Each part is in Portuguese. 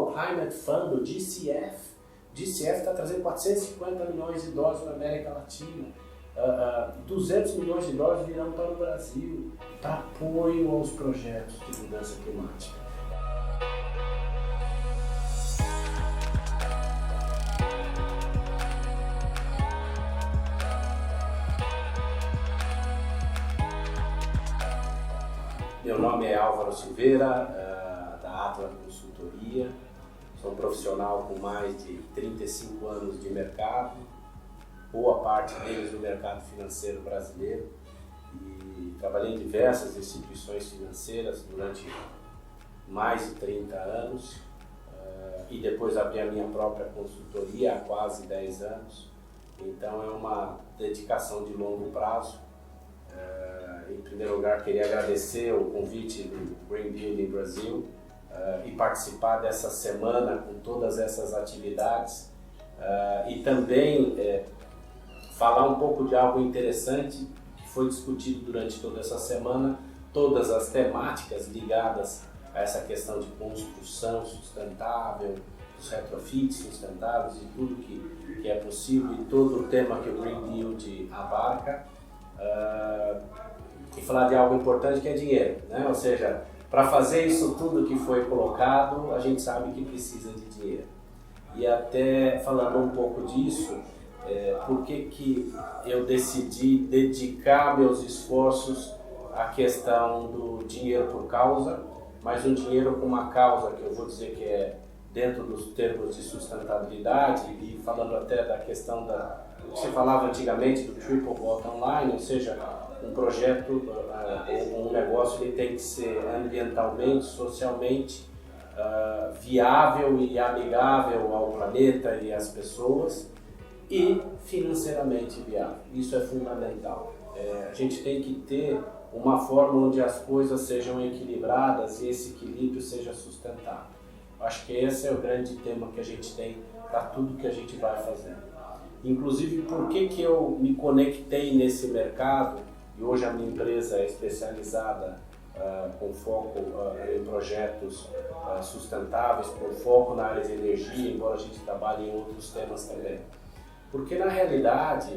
Global Climate Fund, o GCF. O GCF está trazendo 450 milhões de dólares para a América Latina. 200 milhões de dólares virão para o Brasil para apoio aos projetos de mudança climática. Meu nome é Álvaro Silveira, da Atlas Consultoria. Sou um profissional com mais de 35 anos de mercado, boa parte deles no mercado financeiro brasileiro, e trabalhei em diversas instituições financeiras durante mais de 30 anos e depois abri a minha própria consultoria há quase 10 anos. Então é uma dedicação de longo prazo. Em primeiro lugar, queria agradecer o convite do Green Building Brasil e participar dessa semana com todas essas atividades e também falar um pouco de algo interessante que foi discutido durante toda essa semana, todas as temáticas ligadas a essa questão de construção sustentável, os retrofits sustentáveis e tudo que é possível e todo o tema que o Green Build abarca. E falar de algo importante que é dinheiro, né? Ou seja, para fazer isso tudo que foi colocado, a gente sabe que precisa de dinheiro. E até falando um pouco disso, por que eu decidi dedicar meus esforços à questão do dinheiro por causa, mas um dinheiro com uma causa que eu vou dizer que é dentro dos termos de sustentabilidade e falando até da questão do que se falava antigamente do triple bottom line, ou seja, um projeto ou um negócio ele tem que ser ambientalmente, socialmente viável e amigável ao planeta e às pessoas e financeiramente viável. Isso é fundamental. A gente tem que ter uma forma onde as coisas sejam equilibradas e esse equilíbrio seja sustentável. Acho que esse é o grande tema que a gente tem para tudo que a gente vai fazer. Inclusive, por que eu me conectei nesse mercado e hoje a minha empresa é especializada com foco em projetos sustentáveis, com foco na área de energia, embora a gente trabalhe em outros temas também. Porque na realidade,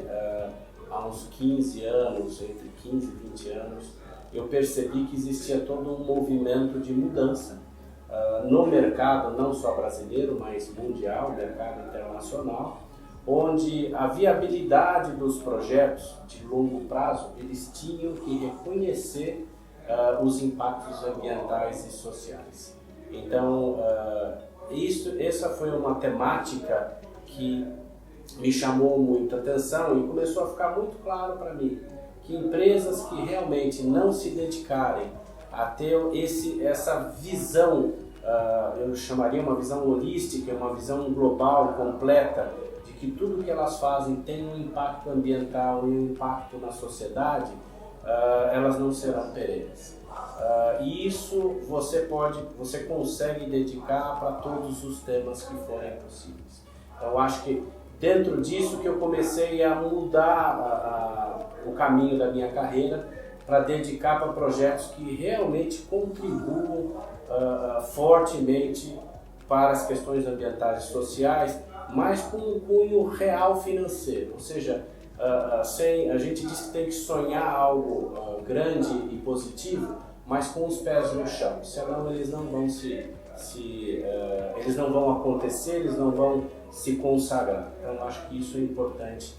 há uns 15 anos, entre 15 e 20 anos, eu percebi que existia todo um movimento de mudança no mercado, não só brasileiro, mas mundial, mercado internacional, onde a viabilidade dos projetos de longo prazo, eles tinham que reconhecer os impactos ambientais e sociais. Então, essa foi uma temática que me chamou muita atenção e começou a ficar muito claro para mim que empresas que realmente não se dedicarem a ter essa visão, eu chamaria uma visão holística, uma visão global, completa, de que tudo que elas fazem tem um impacto ambiental e um impacto na sociedade, elas não serão perenes. E isso você consegue dedicar para todos os temas que forem possíveis. Então, eu acho que dentro disso que eu comecei a mudar o caminho da minha carreira para dedicar para projetos que realmente contribuam fortemente para as questões ambientais e sociais, mas com um cunho real financeiro. Ou seja, a gente diz que tem que sonhar algo grande e positivo, mas com os pés no chão, senão eles não vão eles não vão acontecer, eles não vão se consagrar. Então acho que isso é importante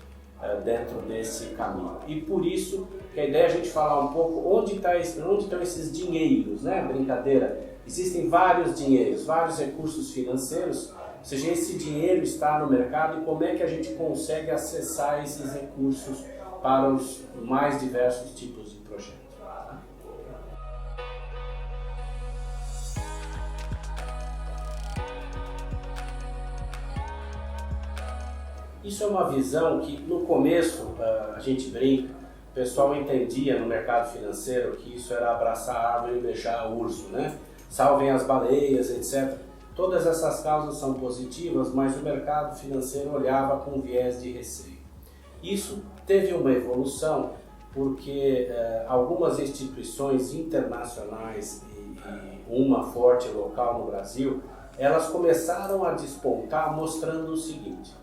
dentro desse caminho. E por isso que a ideia é a gente falar um pouco onde estão esses dinheiros, né? Brincadeira. Existem vários dinheiros, vários recursos financeiros, ou seja, esse dinheiro está no mercado e como é que a gente consegue acessar esses recursos para os mais diversos tipos de projetos. Isso é uma visão que no começo a gente brinca, o pessoal entendia no mercado financeiro que isso era abraçar a árvore e beijar o urso, né? Salvem as baleias, etc. Todas essas causas são positivas, mas o mercado financeiro olhava com viés de receio. Isso teve uma evolução porque algumas instituições internacionais e uma forte local no Brasil elas começaram a despontar mostrando o seguinte: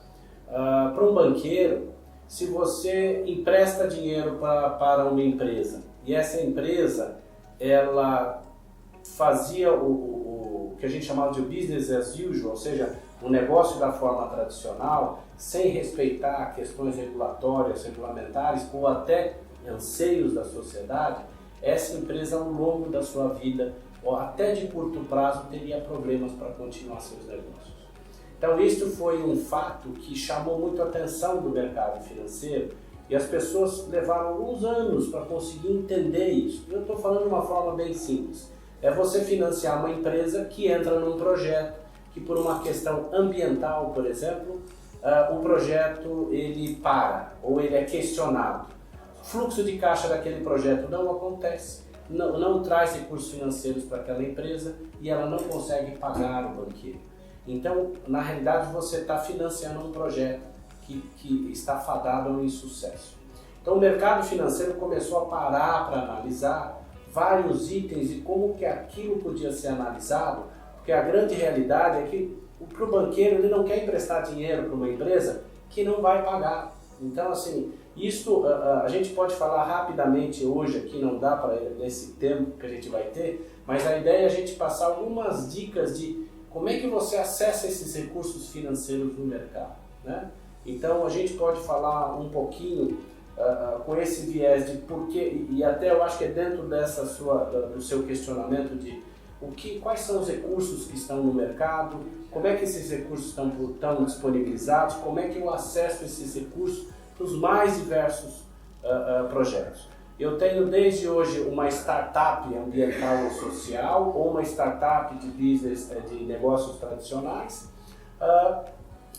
para um banqueiro, se você empresta dinheiro para uma empresa e essa empresa ela fazia o que a gente chamava de business as usual, ou seja, um negócio da forma tradicional, sem respeitar questões regulatórias, regulamentares ou até anseios da sociedade, essa empresa ao longo da sua vida, ou até de curto prazo, teria problemas para continuar seus negócios. Então isso foi um fato que chamou muito a atenção do mercado financeiro e as pessoas levaram alguns anos para conseguir entender isso. Eu estou falando de uma forma bem simples. É você financiar uma empresa que entra num projeto que por uma questão ambiental, por exemplo, o projeto ele para ou ele é questionado. O fluxo de caixa daquele projeto não acontece, não traz recursos financeiros para aquela empresa e ela não consegue pagar o banqueiro. Então, na realidade, você está financiando um projeto que está fadado ao insucesso. Então, o mercado financeiro começou a parar para analisar vários itens e como que aquilo podia ser analisado, porque a grande realidade é que para o banqueiro ele não quer emprestar dinheiro para uma empresa que não vai pagar. Então, assim, isso a gente pode falar rapidamente hoje aqui, não dá para nesse tempo que a gente vai ter, mas a ideia é a gente passar algumas dicas de como é que você acessa esses recursos financeiros no mercado, né? Então, a gente pode falar um pouquinho com esse viés de porquê, e até eu acho que é dentro do seu questionamento de quais são os recursos que estão no mercado, como é que esses recursos estão disponibilizados, como é que eu acesso esses recursos para os mais diversos projetos. Eu tenho desde hoje uma startup ambiental ou social, ou uma startup de business, de negócios tradicionais,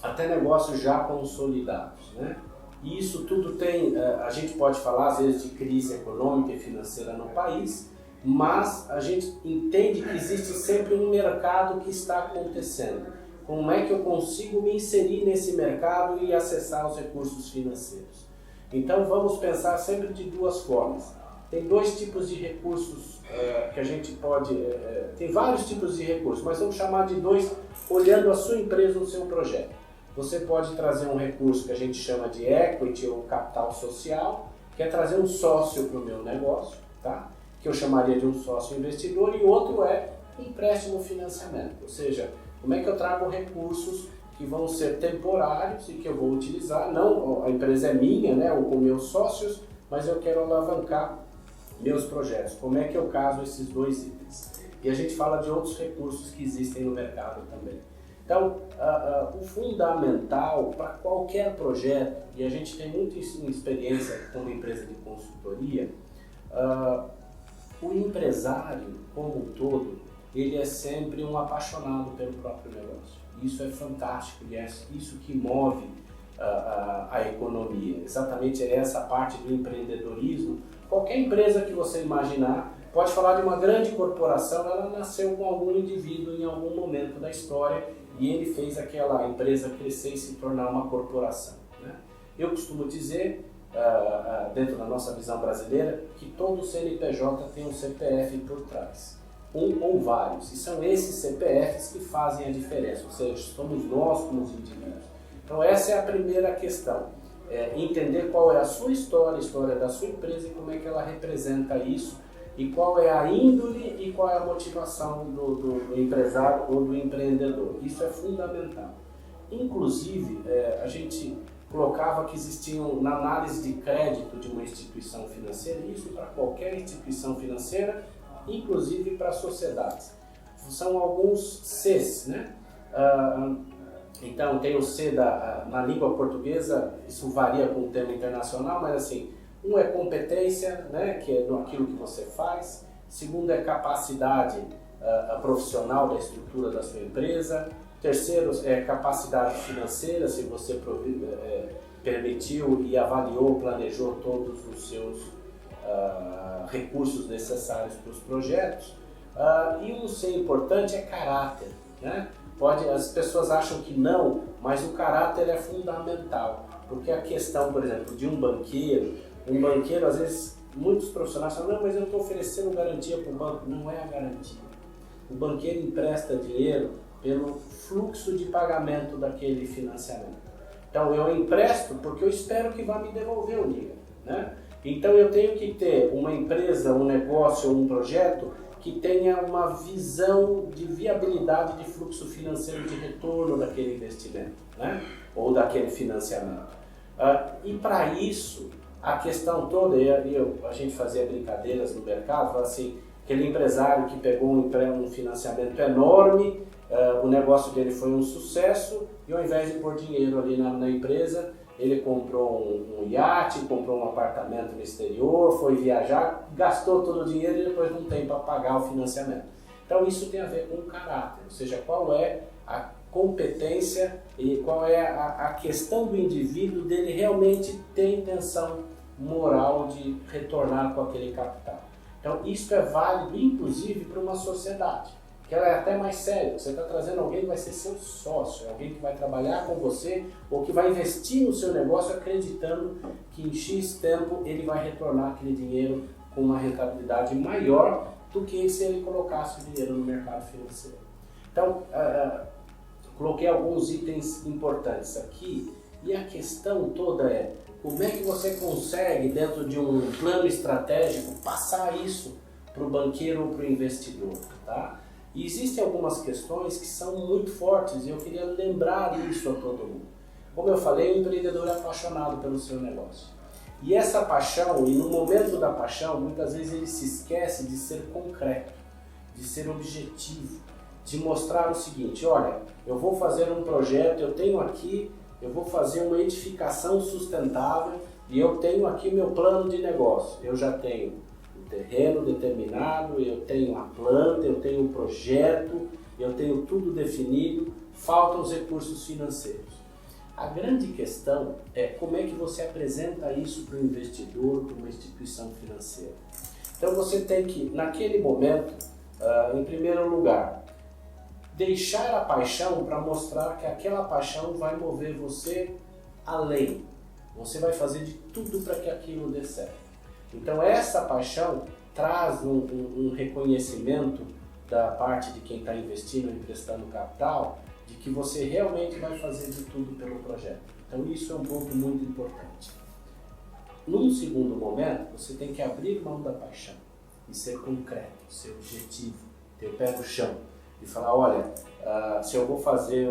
até negócios já consolidados, né? E isso tudo tem, a gente pode falar às vezes de crise econômica e financeira no país, mas a gente entende que existe sempre um mercado que está acontecendo. Como é que eu consigo me inserir nesse mercado e acessar os recursos financeiros? Então vamos pensar sempre de duas formas. Tem dois tipos de recursos que a gente pode... tem vários tipos de recursos, mas vamos chamar de dois olhando a sua empresa, o seu projeto. Você pode trazer um recurso que a gente chama de equity ou capital social, que é trazer um sócio para o meu negócio, tá? Que eu chamaria de um sócio investidor, e outro é empréstimo financiamento, ou seja, como é que eu trago recursos que vão ser temporários e que eu vou utilizar, não, a empresa é minha, né, ou com meus sócios, mas eu quero alavancar meus projetos. Como é que eu caso esses dois itens? E a gente fala de outros recursos que existem no mercado também. Então, o fundamental para qualquer projeto, e a gente tem muita experiência com uma empresa de consultoria, o empresário, como um todo, ele é sempre um apaixonado pelo próprio negócio. Isso é fantástico e é isso que move a economia. Exatamente essa parte do empreendedorismo. Qualquer empresa que você imaginar, pode falar de uma grande corporação, ela nasceu com algum indivíduo em algum momento da história e ele fez aquela empresa crescer e se tornar uma corporação, né? Eu costumo dizer, dentro da nossa visão brasileira, que todo CNPJ tem um CPF por trás, um ou vários, e são esses CPFs que fazem a diferença, ou seja, somos nós como os indivíduos. Então essa é a primeira questão, entender qual é a sua história, a história da sua empresa e como é que ela representa isso, e qual é a índole e qual é a motivação do empresário ou do empreendedor. Isso é fundamental. Inclusive, a gente colocava que existiam, na análise de crédito de uma instituição financeira, isso para qualquer instituição financeira, inclusive para sociedades. São alguns Cs, né? Então, tem o C na língua portuguesa, isso varia com o termo internacional, mas assim, um é competência, né, que é aquilo que você faz. Segundo é capacidade profissional da estrutura da sua empresa. Terceiro é capacidade financeira, se você permitiu e avaliou, planejou todos os seus recursos necessários para os projetos. E um C importante é caráter, né? As pessoas acham que não, mas o caráter é fundamental, porque a questão, por exemplo, de um banqueiro, às vezes, muitos profissionais falam, não, mas eu estou oferecendo garantia para o banco. Não é a garantia. O banqueiro empresta dinheiro pelo fluxo de pagamento daquele financiamento. Então eu empresto porque eu espero que vá me devolver o dinheiro, né? Então eu tenho que ter uma empresa, um negócio, um projeto que tenha uma visão de viabilidade de fluxo financeiro de retorno daquele investimento, né? Ou daquele financiamento. E para isso, a questão toda, a gente fazia brincadeiras no mercado, falava assim, aquele empresário que pegou um financiamento enorme, o negócio dele foi um sucesso e ao invés de pôr dinheiro ali na empresa, ele comprou um iate, comprou um apartamento no exterior, foi viajar, gastou todo o dinheiro e depois não tem para pagar o financiamento. Então isso tem a ver com o caráter, ou seja, qual é a competência e qual é a questão do indivíduo dele realmente ter intenção moral de retornar com aquele capital. Então isso é válido inclusive para uma sociedade, que ela é até mais séria. Você está trazendo alguém que vai ser seu sócio, alguém que vai trabalhar com você ou que vai investir no seu negócio acreditando que em X tempo ele vai retornar aquele dinheiro com uma rentabilidade maior do que se ele colocasse o dinheiro no mercado financeiro. Então, coloquei alguns itens importantes aqui e a questão toda é como é que você consegue, dentro de um plano estratégico, passar isso para o banqueiro ou para o investidor, tá? E existem algumas questões que são muito fortes e eu queria lembrar isso a todo mundo. Como eu falei, o empreendedor é apaixonado pelo seu negócio. E essa paixão, e no momento da paixão, muitas vezes ele se esquece de ser concreto, de ser objetivo, de mostrar o seguinte, olha, eu vou fazer um projeto, eu vou fazer uma edificação sustentável e eu tenho aqui meu plano de negócio. Eu já tenho terreno determinado, eu tenho a planta, eu tenho o projeto, eu tenho tudo definido, faltam os recursos financeiros. A grande questão é como é que você apresenta isso para o investidor, para uma instituição financeira. Então você tem que, naquele momento, em primeiro lugar, deixar a paixão para mostrar que aquela paixão vai mover você além. Você vai fazer de tudo para que aquilo dê certo. Então essa paixão traz um reconhecimento da parte de quem está investindo, emprestando capital, de que você realmente vai fazer de tudo pelo projeto. Então isso é um ponto muito importante. Num segundo momento, você tem que abrir mão da paixão e ser concreto, ser objetivo, ter o pé no chão e falar, olha, se eu vou fazer,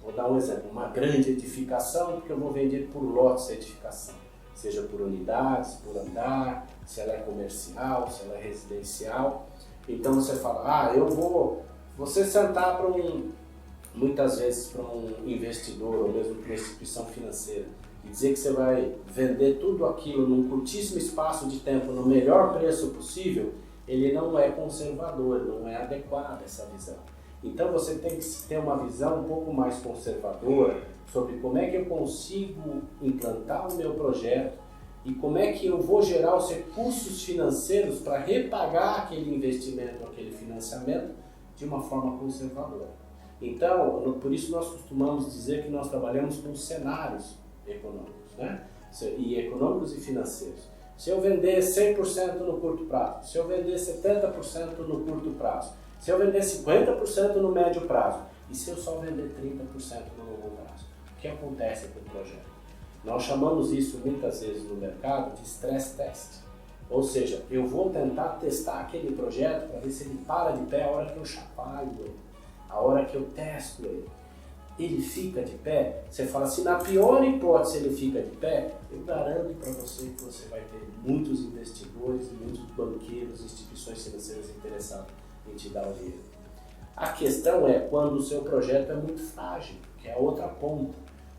vou dar um exemplo, uma grande edificação, porque eu vou vender por lotes a edificação. Seja por unidades, por andar, se ela é comercial, se ela é residencial. Então você fala, você sentar muitas vezes para um investidor ou mesmo para uma instituição financeira e dizer que você vai vender tudo aquilo num curtíssimo espaço de tempo, no melhor preço possível, ele não é conservador, não é adequada essa visão. Então você tem que ter uma visão um pouco mais conservadora sobre como é que eu consigo implantar o meu projeto e como é que eu vou gerar os recursos financeiros para repagar aquele investimento, aquele financiamento de uma forma conservadora. Então, por isso nós costumamos dizer que nós trabalhamos com cenários econômicos, né? E econômicos e financeiros. Se eu vender 100% no curto prazo, se eu vender 70% no curto prazo, se eu vender 50% no médio prazo e se eu só vender 30% no longo prazo, o que acontece com o projeto? Nós chamamos isso muitas vezes no mercado de stress test. Ou seja, eu vou tentar testar aquele projeto para ver se ele para de pé a hora que eu chacoalho ele, a hora que eu testo ele. Ele fica de pé, você fala assim, na pior hipótese ele fica de pé, eu garanto para você que você vai ter muitos investidores, muitos banqueiros, instituições financeiras interessadas em te dar o dinheiro. A questão é quando o seu projeto é muito frágil, que é a outra ponta.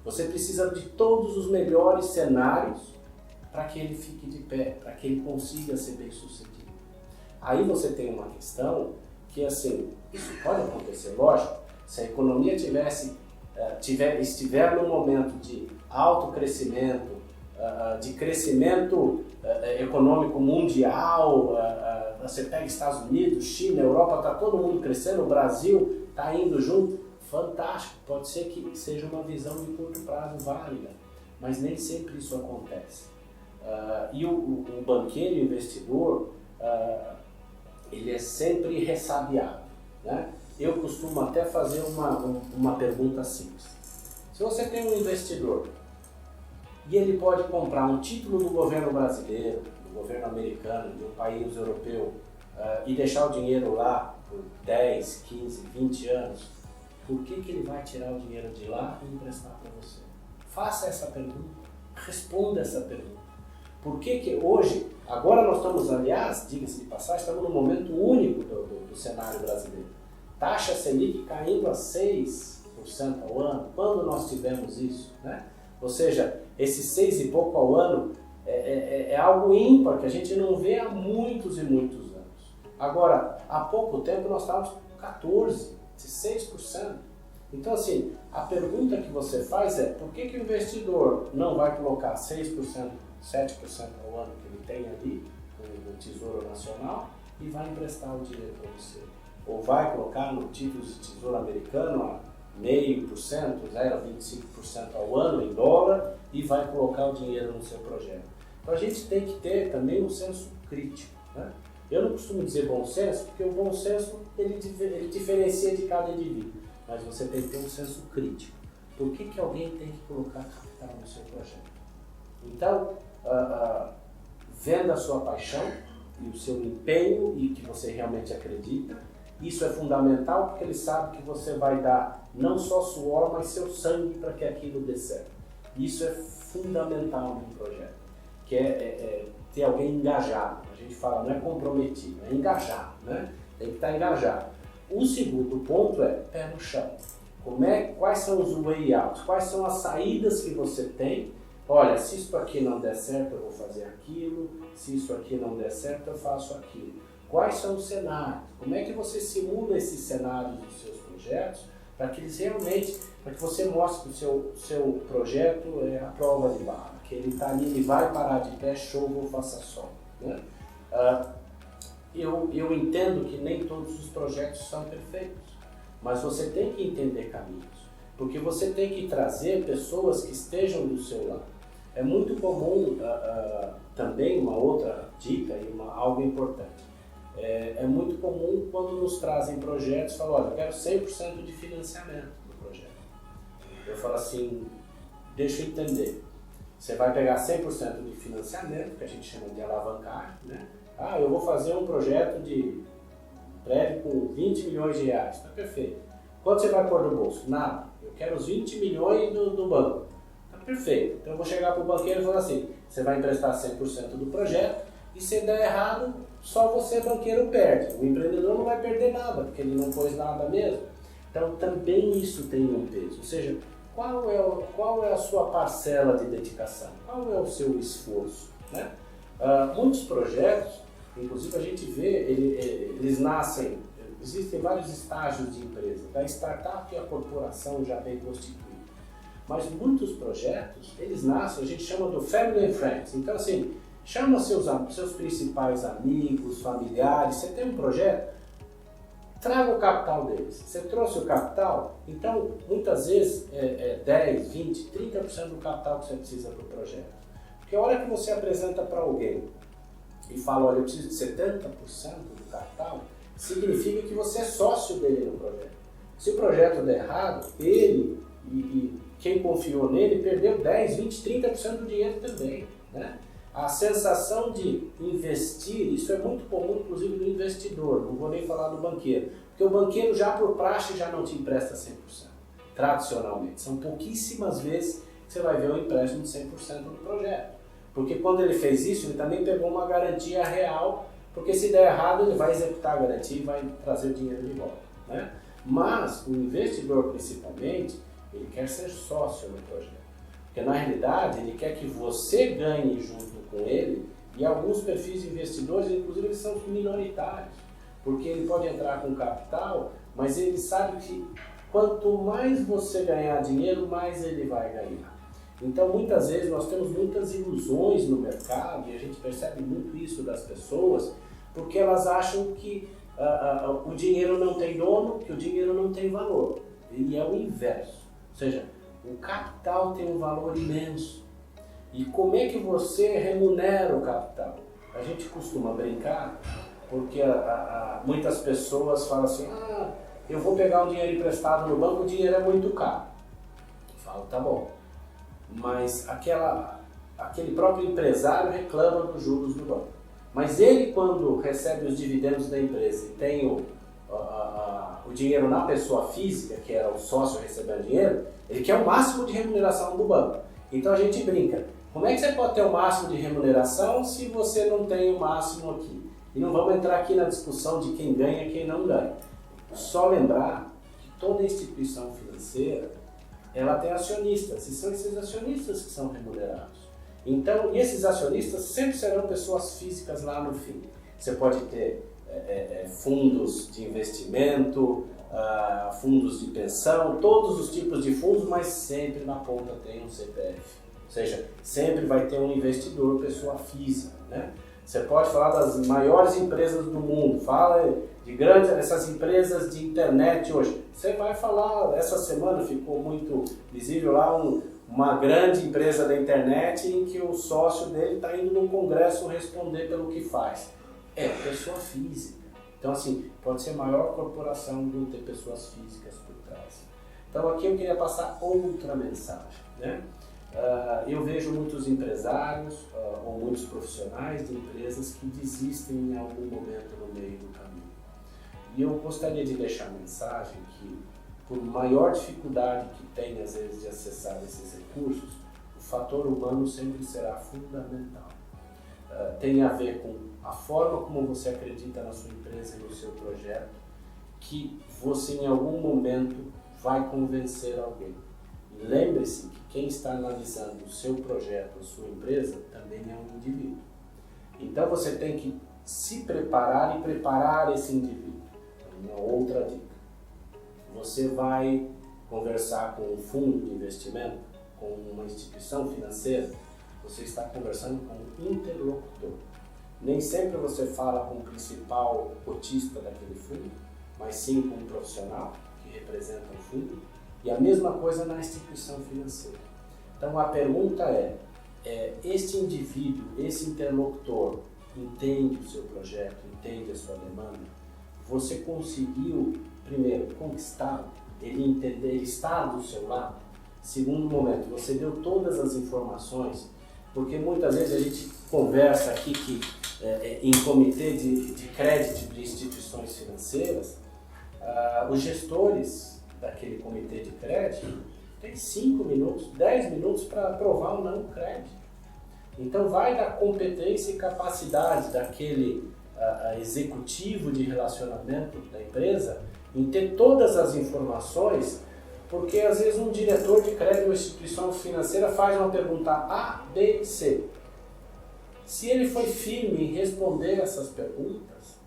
Você precisa de todos os melhores cenários para que ele fique de pé, para que ele consiga ser bem sucedido. Aí você tem uma questão que, assim, isso pode acontecer, lógico, se a economia estiver num momento de alto crescimento, de crescimento econômico mundial, você pega Estados Unidos, China, Europa, está todo mundo crescendo, o Brasil está indo junto, fantástico, pode ser que seja uma visão de curto prazo válida, mas nem sempre isso acontece. E o banqueiro e o investidor, ele é sempre ressabiado, né? eu costumo até fazer uma pergunta simples. Se você tem um investidor e ele pode comprar um título do governo brasileiro, do governo americano, de um país europeu, e deixar o dinheiro lá por 10, 15, 20 anos, por que ele vai tirar o dinheiro de lá e emprestar para você? Faça essa pergunta, responda essa pergunta. Por que hoje, agora nós estamos, aliás, diga-se de passagem, estamos num momento único do cenário brasileiro. Taxa Selic caindo a 6% ao ano, quando nós tivemos isso, né? Ou seja, esses 6 e pouco ao ano é algo ímpar que a gente não vê há muitos e muitos anos. Agora, há pouco tempo nós estávamos com 14%, 16%. Então, assim, a pergunta que você faz é por que o investidor não vai colocar 6%, 7% ao ano que ele tem ali no Tesouro Nacional e vai emprestar o dinheiro para você? Ou vai colocar no título de Tesouro Americano a 0,5%, 0,25% ao ano em dólar e vai colocar o dinheiro no seu projeto? Então a gente tem que ter também um senso crítico, né? Eu não costumo dizer bom senso, porque o bom senso ele diferencia de cada indivíduo, mas você tem que ter um senso crítico. Por que alguém tem que colocar capital no seu projeto? Então, venda a sua paixão e o seu empenho e que você realmente acredita. Isso é fundamental porque ele sabe que você vai dar não só suor, mas seu sangue para que aquilo dê certo. Isso é fundamental num projeto, que é ter alguém engajado. A gente fala, não é comprometido, é engajado, né? Tem que estar engajado. O segundo ponto é pé no chão. Quais são os way outs? Quais são as saídas que você tem? Olha, se isso aqui não der certo, eu vou fazer aquilo. Se isso aqui não der certo, eu faço aquilo. Quais são os cenários? Como é que você simula esses cenários dos seus projetos para que eles realmente, para que você mostre que o seu projeto é a prova de bala, que ele está ali, ele vai parar de pé, chova ou faça sol, né? Eu entendo que nem todos os projetos são perfeitos, mas você tem que entender caminhos, porque você tem que trazer pessoas que estejam do seu lado. É muito comum, também uma outra dica e algo importante, é muito comum quando nos trazem projetos, falam, olha, eu quero 100% de financiamento do projeto. Eu falo assim, deixa eu entender, você vai pegar 100% de financiamento, que a gente chama de alavancagem, né? Eu vou fazer um projeto de prédio com 20 milhões de reais, tá perfeito. Quanto você vai pôr no bolso? Nada, eu quero os 20 milhões do banco. Tá perfeito, então eu vou chegar para o banqueiro e falar assim, você vai emprestar 100% do projeto e se der errado, só você, banqueiro, perde. O empreendedor não vai perder nada, porque ele não pôs nada mesmo. Então também isso tem um peso, ou seja, qual é a sua parcela de dedicação? Qual é o seu esforço, né? Muitos projetos, inclusive a gente vê, eles nascem, existem vários estágios de empresa, da startup e a corporação já bem constituída. Mas muitos projetos, eles nascem, a gente chama do family and friends. Então assim, chama seus principais amigos, familiares, você tem um projeto, traga o capital deles. Você trouxe o capital, então muitas vezes 10, 20, 30% do capital que você precisa para o projeto. Porque a hora que você apresenta para alguém e fala, olha, eu preciso de 70% do capital, significa que você é sócio dele no projeto. Se o projeto der errado, ele e quem confiou nele perdeu 10, 20, 30% do dinheiro também, né? A sensação de investir, isso é muito comum inclusive no investidor, não vou nem falar do banqueiro, porque o banqueiro já por praxe já não te empresta 100%, tradicionalmente. São pouquíssimas vezes que você vai ver um empréstimo de 100% do projeto, porque quando ele fez isso, ele também pegou uma garantia real, porque se der errado ele vai executar a garantia e vai trazer o dinheiro de volta, né? Mas o investidor principalmente, ele quer ser sócio no projeto. Porque na realidade ele quer que você ganhe junto com ele, e alguns perfis de investidores, inclusive, eles são minoritários, porque ele pode entrar com capital, mas ele sabe que quanto mais você ganhar dinheiro, mais ele vai ganhar. Então muitas vezes nós temos muitas ilusões no mercado, e a gente percebe muito isso das pessoas, porque elas acham que o dinheiro não tem dono, que o dinheiro não tem valor, e é o inverso, ou seja, o capital tem um valor imenso. E como é que você remunera o capital? A gente costuma brincar, porque muitas pessoas falam assim, eu vou pegar um dinheiro emprestado no banco, o dinheiro é muito caro. Eu falo, tá bom, mas aquele próprio empresário reclama dos juros do banco. Mas ele, quando recebe os dividendos da empresa e tem o dinheiro na pessoa física, que era o sócio recebendo dinheiro, ele quer o máximo de remuneração do banco. Então a gente brinca, como é que você pode ter o máximo de remuneração se você não tem o máximo aqui? E não vamos entrar aqui na discussão de quem ganha e quem não ganha. Só lembrar que toda instituição financeira, ela tem acionistas, e são esses acionistas que são remunerados. Então, e esses acionistas sempre serão pessoas físicas lá no fim. Você pode ter fundos de investimento, fundos de pensão, todos os tipos de fundos, mas sempre na ponta tem um CPF. Ou seja, sempre vai ter um investidor, pessoa física, né? Você pode falar das maiores empresas do mundo, fala de essas empresas de internet hoje. Você vai falar, essa semana ficou muito visível lá uma grande empresa da internet em que o sócio dele está indo num congresso responder pelo que faz. É pessoa física. Então, assim, pode ser a maior corporação do ter pessoas físicas por trás. Então, aqui eu queria passar outra mensagem, né? Eu vejo muitos empresários ou muitos profissionais de empresas que desistem em algum momento no meio do caminho. E eu gostaria de deixar a mensagem que, por maior dificuldade que tem, às vezes, de acessar esses recursos, o fator humano sempre será fundamental. Tem a ver com a forma como você acredita na sua empresa e no seu projeto, que você, em algum momento, vai convencer alguém. E lembre-se que quem está analisando o seu projeto, a sua empresa, também é um indivíduo. Então você tem que se preparar e preparar esse indivíduo. Uma outra dica. Você vai conversar com um fundo de investimento, com uma instituição financeira, você está conversando com um interlocutor. Nem sempre você fala com o principal cotista daquele fundo, mas sim com um profissional que representa o fundo. E a mesma coisa na instituição financeira. Então a pergunta este indivíduo, esse interlocutor, entende o seu projeto, entende a sua demanda? Você conseguiu, primeiro, conquistá-lo, ele entender, ele estar do seu lado? Segundo momento, você deu todas as informações, porque muitas vezes a gente conversa aqui que em comitê de crédito de instituições financeiras, os gestores daquele comitê de crédito tem 5 minutos, 10 minutos para aprovar ou não o crédito. Então vai da competência e capacidade daquele executivo de relacionamento da empresa em ter todas as informações, porque às vezes um diretor de crédito ou instituição financeira faz uma pergunta A, B, C. Se ele foi firme em responder essas perguntas,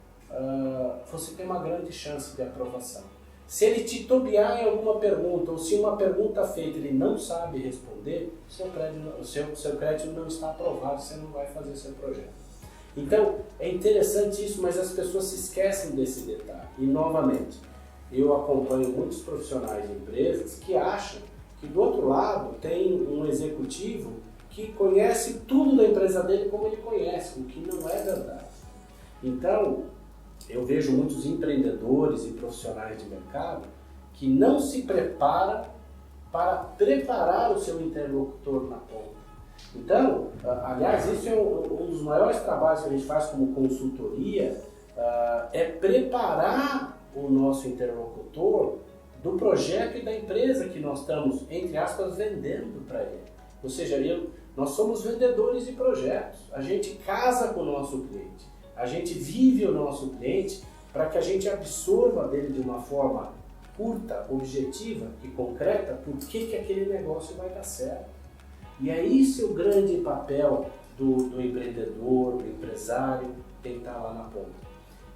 você tem uma grande chance de aprovação. Se ele titubear em alguma pergunta, ou se uma pergunta feita ele não sabe responder, seu crédito não está aprovado, você não vai fazer seu projeto. Então, é interessante isso, mas as pessoas se esquecem desse detalhe. E, novamente, eu acompanho muitos profissionais de empresas que acham que do outro lado tem um executivo que conhece tudo da empresa dele como ele conhece, o que não é verdade. Então, eu vejo muitos empreendedores e profissionais de mercado que não se preparam para preparar o seu interlocutor na ponta. Então, aliás, isso é um dos maiores trabalhos que a gente faz como consultoria, é preparar o nosso interlocutor do projeto e da empresa que nós estamos, entre aspas, vendendo para ele. Ou seja, nós somos vendedores de projetos, a gente casa com o nosso cliente. A gente vive o nosso cliente para que a gente absorva dele de uma forma curta, objetiva e concreta por que aquele negócio vai dar certo. E é isso o grande papel do empreendedor, do empresário, tem que estar lá na ponta.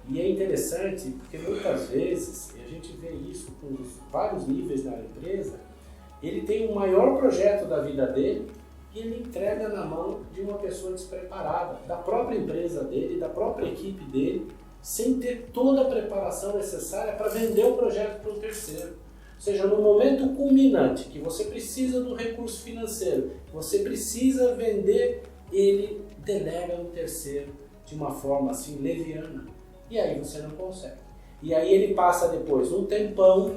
E é interessante porque muitas vezes, e a gente vê isso com vários níveis na empresa, ele tem o maior projeto da vida dele, e ele entrega na mão de uma pessoa despreparada, da própria empresa dele, da própria equipe dele, sem ter toda a preparação necessária para vender o projeto para um terceiro. Ou seja, no momento culminante, que você precisa do recurso financeiro, você precisa vender, ele delega no terceiro de uma forma assim leviana. E aí você não consegue. e aí ele passa depois um tempão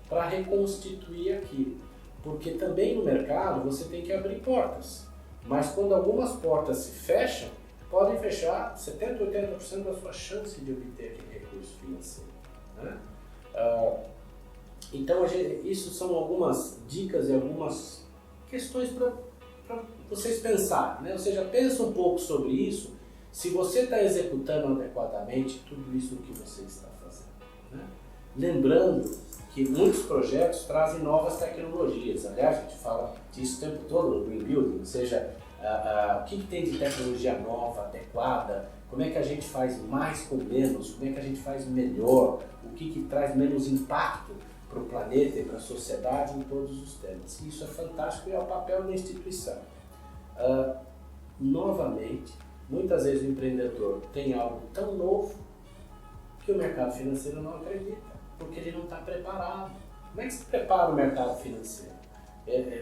para reconstituir aquilo. Porque também no mercado você tem que abrir portas, mas quando algumas portas se fecham, podem fechar 70%, 80% da sua chance de obter aquele recurso financeiro. Né? Então, isso são algumas dicas e algumas questões para vocês pensarem. Né? Ou seja, pensa um pouco sobre isso, se você está executando adequadamente tudo isso que você está fazendo. Né? Lembrando que muitos projetos trazem novas tecnologias. Aliás, a gente fala disso o tempo todo no Green Building, ou seja, o que tem de tecnologia nova, adequada, como é que a gente faz mais com menos, como é que a gente faz melhor, o que traz menos impacto para o planeta e para a sociedade em todos os temas. Isso é fantástico e é o papel da instituição. Novamente, muitas vezes o empreendedor tem algo tão novo que o mercado financeiro não acredita, porque ele não está preparado. Como é que se prepara o mercado financeiro?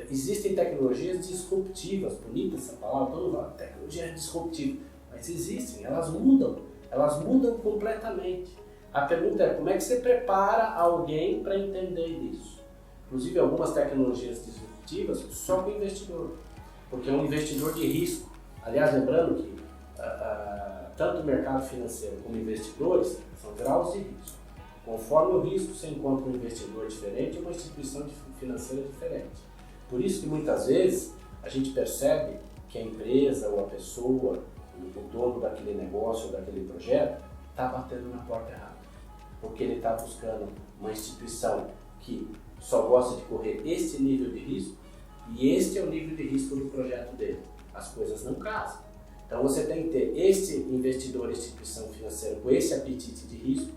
Existem tecnologias disruptivas, bonita essa palavra, todo mundo fala, tecnologia é disruptiva, mas existem, elas mudam completamente. A pergunta é, como é que você prepara alguém para entender isso? Inclusive algumas tecnologias disruptivas só com o investidor, porque é um investidor de risco. Aliás, lembrando que tanto o mercado financeiro como investidores são graus de risco. Conforme o risco, você encontra um investidor diferente e uma instituição financeira diferente. Por isso que muitas vezes a gente percebe que a empresa ou a pessoa, o dono daquele negócio ou daquele projeto, está batendo na porta errada. Porque ele está buscando uma instituição que só gosta de correr este nível de risco e este é o nível de risco do projeto dele. As coisas não casam. Então você tem que ter este investidor, instituição financeira com esse apetite de risco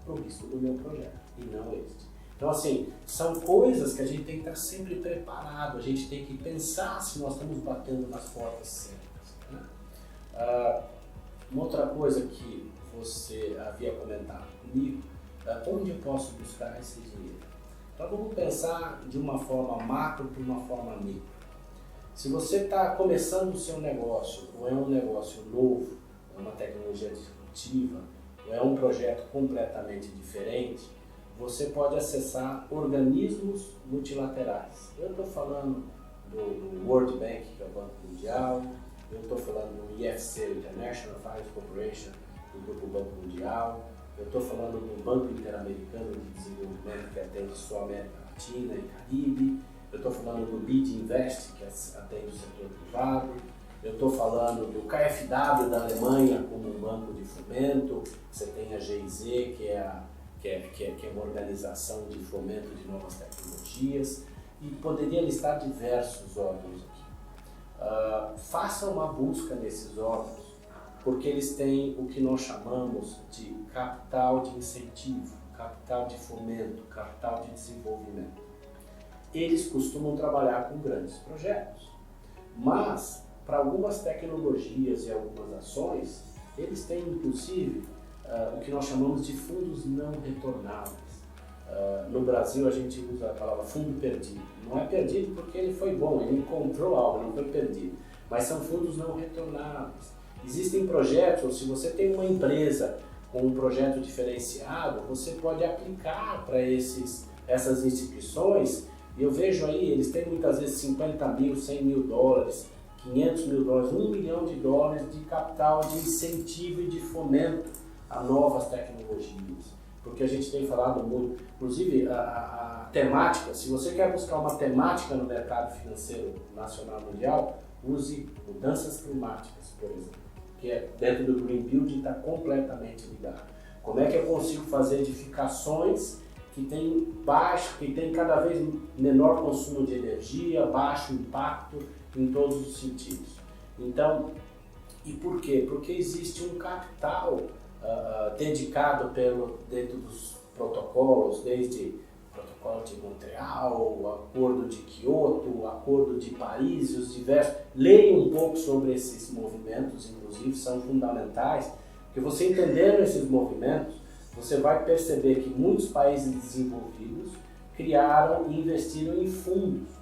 para o risco do meu projeto e não este. Então assim, são coisas que a gente tem que estar sempre preparado, a gente tem que pensar se nós estamos batendo nas portas certas. Né? Uma outra coisa que você havia comentado comigo, onde eu posso buscar esse dinheiro? Então vamos pensar de uma forma macro para uma forma micro. Se você está começando o seu negócio, ou é um negócio novo, é uma tecnologia disruptiva, ou é um projeto completamente diferente, você pode acessar organismos multilaterais. Eu estou falando do World Bank, que é o Banco Mundial, eu estou falando do IFC, International Finance Corporation, do Grupo Banco Mundial, eu estou falando do Banco Interamericano de Desenvolvimento, que atende só a América Latina e Caribe, eu estou falando do BID Invest, que atende o setor privado, eu estou falando do KfW da Alemanha como um banco de fomento, você tem a GIZ, que é uma organização de fomento de novas tecnologias, e poderia listar diversos órgãos aqui. Faça uma busca nesses órgãos, porque eles têm o que nós chamamos de capital de incentivo, capital de fomento, capital de desenvolvimento. Eles costumam trabalhar com grandes projetos, mas para algumas tecnologias e algumas ações, eles têm inclusive o que nós chamamos de fundos não retornáveis. No Brasil a gente usa a palavra fundo perdido. Não é perdido porque ele foi bom, ele encontrou algo, não foi perdido, mas são fundos não retornáveis. Existem projetos, ou se você tem uma empresa com um projeto diferenciado, você pode aplicar para essas instituições. E eu vejo aí, eles têm muitas vezes 50 mil, 100 mil dólares, 500 mil dólares, 1 milhão de dólares de capital de incentivo e de fomento a novas tecnologias. Porque a gente tem falado muito, inclusive a temática, se você quer buscar uma temática no mercado financeiro nacional e mundial, use mudanças climáticas, por exemplo, que é dentro do Green Building está completamente ligado. Como é que eu consigo fazer edificações que tem cada vez menor consumo de energia, baixo impacto em todos os sentidos. Então, e por quê? Porque existe um capital dedicado dentro dos protocolos, desde o protocolo de Montreal, o acordo de Kyoto, o acordo de Paris e os diversos. Leia um pouco sobre esses movimentos, inclusive, são fundamentais, porque você entendendo esses movimentos, você vai perceber que muitos países desenvolvidos criaram e investiram em fundos.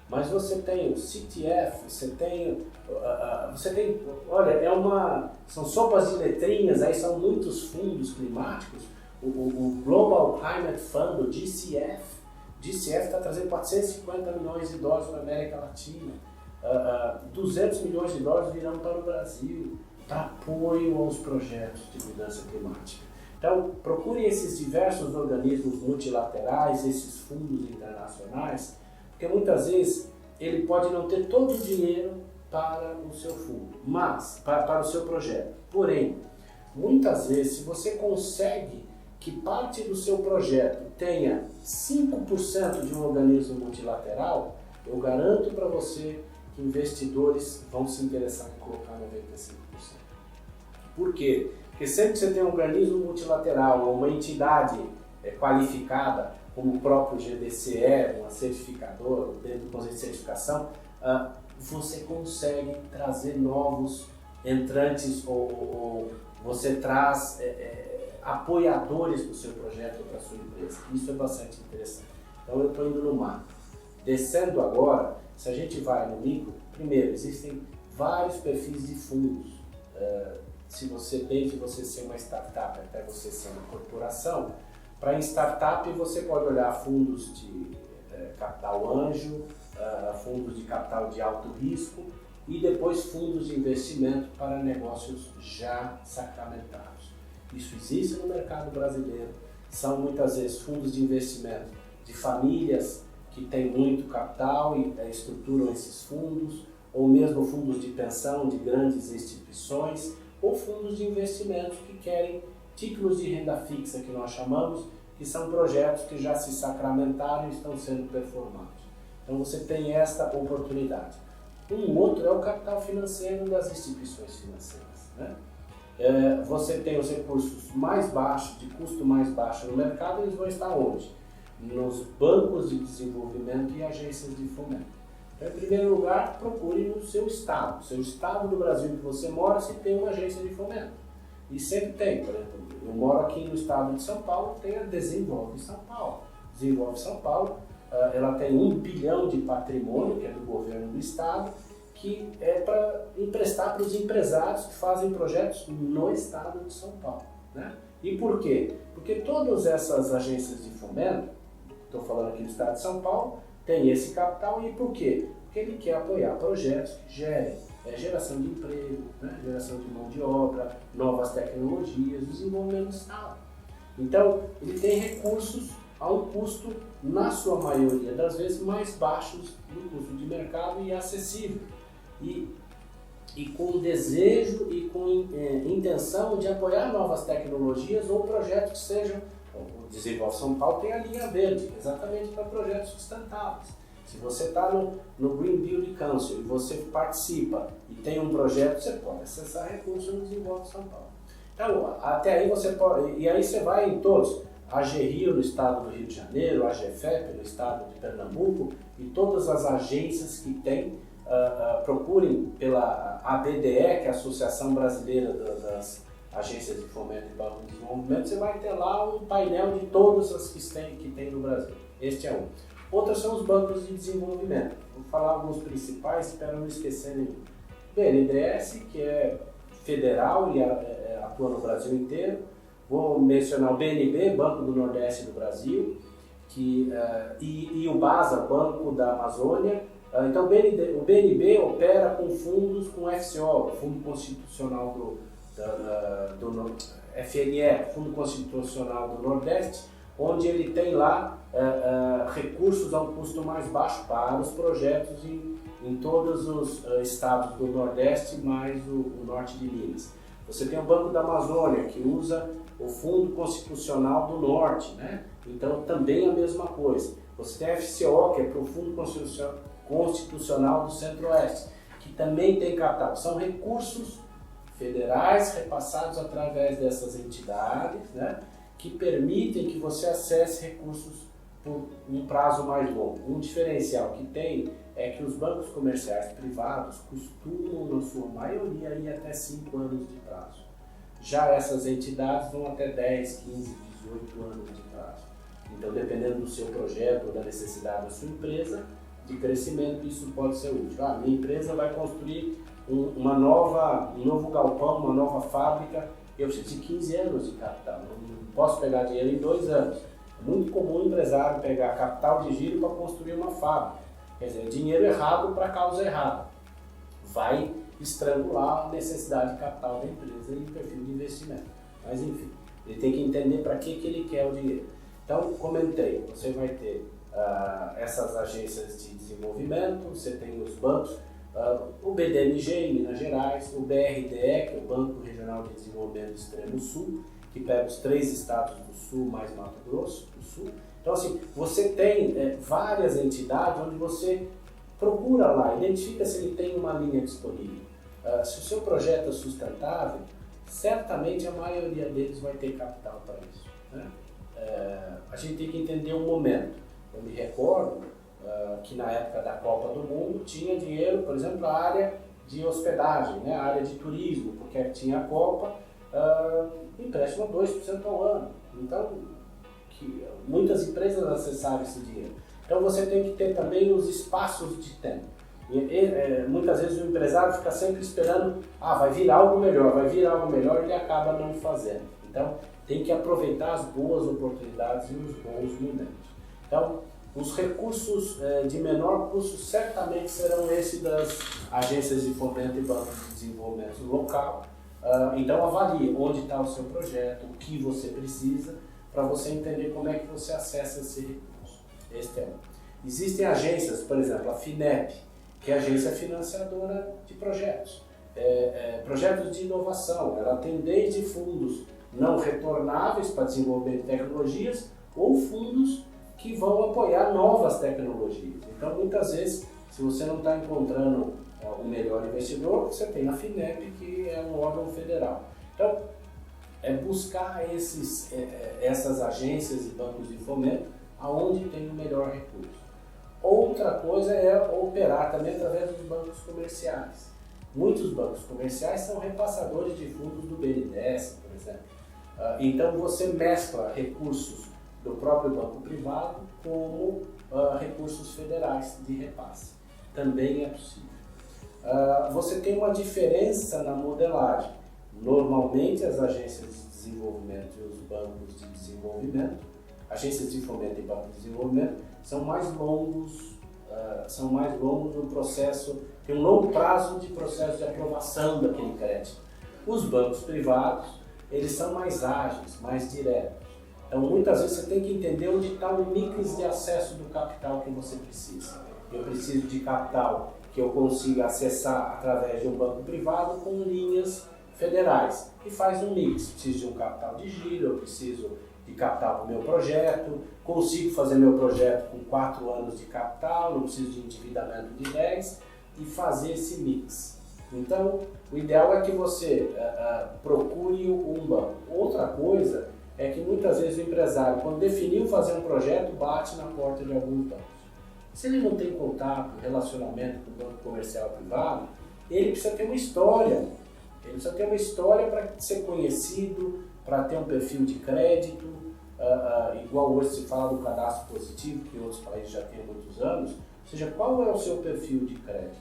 Mas você tem o CTF, você tem, olha, são sopas de letrinhas, aí são muitos fundos climáticos, o Global Climate Fund, o GCF, está trazendo 450 milhões de dólares para a América Latina, 200 milhões de dólares virão para o Brasil, para apoio aos projetos de mudança climática. Então, procurem esses diversos organismos multilaterais, esses fundos internacionais, porque muitas vezes ele pode não ter todo o dinheiro para o seu fundo, mas para o seu projeto. Porém, muitas vezes, se você consegue que parte do seu projeto tenha 5% de um organismo multilateral, eu garanto para você que investidores vão se interessar em colocar 95%. Por quê? Porque sempre que você tem um organismo multilateral ou uma entidade qualificada, como o próprio GDCE, uma certificadora, dentro do conceito de certificação, você consegue trazer novos entrantes ou você traz apoiadores para o seu projeto ou para a sua empresa. Isso é bastante interessante. Então eu estou indo no macro. Descendo agora, se a gente vai no micro, primeiro, existem vários perfis de fundos. Se você desde você ser uma startup até você ser uma corporação, para em startup você pode olhar fundos de capital anjo, fundos de capital de alto risco e depois fundos de investimento para negócios já sacramentados. Isso existe no mercado brasileiro, são muitas vezes fundos de investimento de famílias que têm muito capital e estruturam esses fundos, ou mesmo fundos de pensão de grandes instituições, ou fundos de investimentos que querem títulos de renda fixa, que nós chamamos, que são projetos que já se sacramentaram e estão sendo performados. Então você tem esta oportunidade. Um outro é o capital financeiro das instituições financeiras, né? Você tem os recursos mais baixos, de custo mais baixo no mercado, eles vão estar onde? Nos bancos de desenvolvimento e agências de fomento. Então, em primeiro lugar, procure no seu estado. Seu estado do Brasil que você mora, se tem uma agência de fomento. E sempre tem. Por exemplo, eu moro aqui no estado de São Paulo, tem a Desenvolve São Paulo. Desenvolve São Paulo, ela tem 1 bilhão de patrimônio, que é do governo do estado, que é para emprestar para os empresários que fazem projetos no estado de São Paulo, né? E por quê? Porque todas essas agências de fomento, estou falando aqui do estado de São Paulo, tem esse capital. E por quê? Porque ele quer apoiar projetos que gerem geração de emprego, né? Geração de mão de obra, novas tecnologias, desenvolvimento do estado. Então, ele tem recursos a um custo, na sua maioria das vezes, mais baixos do custo de mercado e acessível. E com desejo e com intenção de apoiar novas tecnologias ou projetos que sejam. O Desenvolve São Paulo tem a linha verde, exatamente para projetos sustentáveis. Se você está no Green Building Council e você participa e tem um projeto, você pode acessar recursos no Desenvolve São Paulo. Então, até aí você pode, e aí você vai em todos. A AGRIO no estado do Rio de Janeiro, a AGFEP no estado de Pernambuco e todas as agências que tem, procurem pela ABDE, que é a Associação Brasileira das Agências de Fomento e Banco de Desenvolvimento, você vai ter lá um painel de todas as que tem no Brasil. Este é um. Outros são os bancos de desenvolvimento. Vou falar alguns principais, espero não esquecer nenhum. BNDES, que é federal e atua no Brasil inteiro. Vou mencionar o BNB, Banco do Nordeste do Brasil, e o BASA, Banco da Amazônia. Então, o BNB opera com fundos, com FCO, Fundo Constitucional do FNE, Fundo Constitucional do Nordeste, onde ele tem lá recursos a um custo mais baixo para os projetos em todos os estados do Nordeste, mais o norte de Minas. Você tem o Banco da Amazônia, que usa o Fundo Constitucional do Norte, né? Então também a mesma coisa. Você tem a FCO, que é para o Fundo Constitucional do Centro-Oeste, que também tem capital. São recursos federais repassados através dessas entidades, né? Que permitem que você acesse recursos por um prazo mais longo. Um diferencial que tem é que os bancos comerciais privados costumam, na sua maioria, ir até 5 anos de prazo. Já essas entidades vão até 10, 15, 18 anos de prazo. Então, dependendo do seu projeto ou da necessidade da sua empresa de crescimento, isso pode ser útil. Minha empresa vai construir um novo galpão, uma nova fábrica eu preciso de 15 anos de capital, não posso pegar dinheiro em 2 anos. É muito comum o empresário pegar capital de giro para construir uma fábrica, quer dizer, dinheiro errado para causa errada. Vai estrangular a necessidade de capital da empresa e o perfil de investimento. Mas enfim, ele tem que entender para que ele quer o dinheiro. Então, comentei, você vai ter essas agências de desenvolvimento, você tem os bancos, o BDMG em Minas Gerais, o BRDE, que é o Banco Regional de Desenvolvimento do Extremo Sul, que pega os 3 estados do Sul mais Mato Grosso do Sul. Então, assim, você tem várias entidades onde você procura lá, identifica se ele tem uma linha disponível. Se o seu projeto é sustentável, certamente a maioria deles vai ter capital para isso, né? A gente tem que entender um momento. Eu me recordo que na época da Copa do Mundo tinha dinheiro, por exemplo, a área de hospedagem, né? A área de turismo, porque tinha a Copa, empréstimo a 2% ao ano. Então, muitas empresas acessaram esse dinheiro. Então você tem que ter também os espaços de tempo. Muitas vezes o empresário fica sempre esperando, vai vir algo melhor, e ele acaba não fazendo. Então tem que aproveitar as boas oportunidades e os bons momentos. Então os recursos de menor custo certamente serão esses das agências de fomento e bancos de desenvolvimento local. Então avalie onde está o seu projeto, o que você precisa, para você entender como é que você acessa esse recurso. Este é um. Existem agências, por exemplo, a FINEP, que é a agência financiadora de projetos. Projetos de inovação, ela tem desde fundos não retornáveis para desenvolvimento de tecnologias ou fundos que vão apoiar novas tecnologias. Então, muitas vezes, se você não está encontrando o melhor investidor, você tem a FINEP, que é um órgão federal. Então, buscar essas agências e bancos de fomento aonde tem o melhor recurso. Outra coisa é operar também através dos bancos comerciais. Muitos bancos comerciais são repassadores de fundos do BNDES, por exemplo. Então você mescla recursos do próprio banco privado com recursos federais de repasse. Também é possível. Você tem uma diferença na modelagem. Normalmente as agências de desenvolvimento e os bancos de desenvolvimento, agências de fomento e bancos de desenvolvimento, são mais longos no processo, tem um longo prazo de processo de aprovação daquele crédito. Os bancos privados, eles são mais ágeis, mais diretos. Então, muitas vezes você tem que entender onde está o mix de acesso do capital que você precisa. Eu preciso de capital que eu consiga acessar através de um banco privado com linhas federais. E faz um mix. Preciso de um capital de giro, eu preciso de capital para o meu projeto, consigo fazer meu projeto com 4 anos de capital, não preciso de endividamento de 10 e fazer esse mix. Então, o ideal é que você procure um banco. Outra coisa é que muitas vezes o empresário, quando definiu fazer um projeto, bate na porta de alguns bancos. Se ele não tem contato, relacionamento com o banco comercial privado, ele precisa ter uma história. Ele precisa ter uma história para ser conhecido, para ter um perfil de crédito, igual hoje se fala do cadastro positivo, que outros países já têm há muitos anos. Ou seja, qual é o seu perfil de crédito?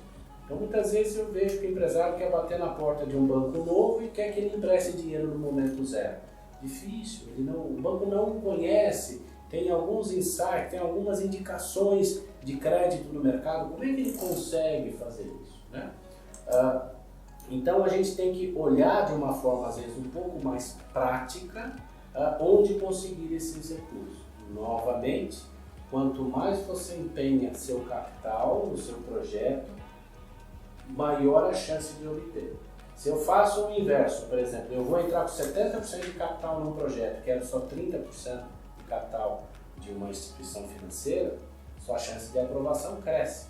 Então, muitas vezes eu vejo que o empresário quer bater na porta de um banco novo e quer que ele empreste dinheiro no momento zero. Difícil, o banco não conhece, tem alguns insights, tem algumas indicações de crédito no mercado. Como é que ele consegue fazer isso, né? Então a gente tem que olhar de uma forma, às vezes, um pouco mais prática, onde conseguir esses recursos. Novamente, quanto mais você empenha seu capital no seu projeto, maior a chance de obter. Se eu faço o inverso, por exemplo, eu vou entrar com 70% de capital num projeto, quero só 30% de capital de uma instituição financeira, sua chance de aprovação cresce.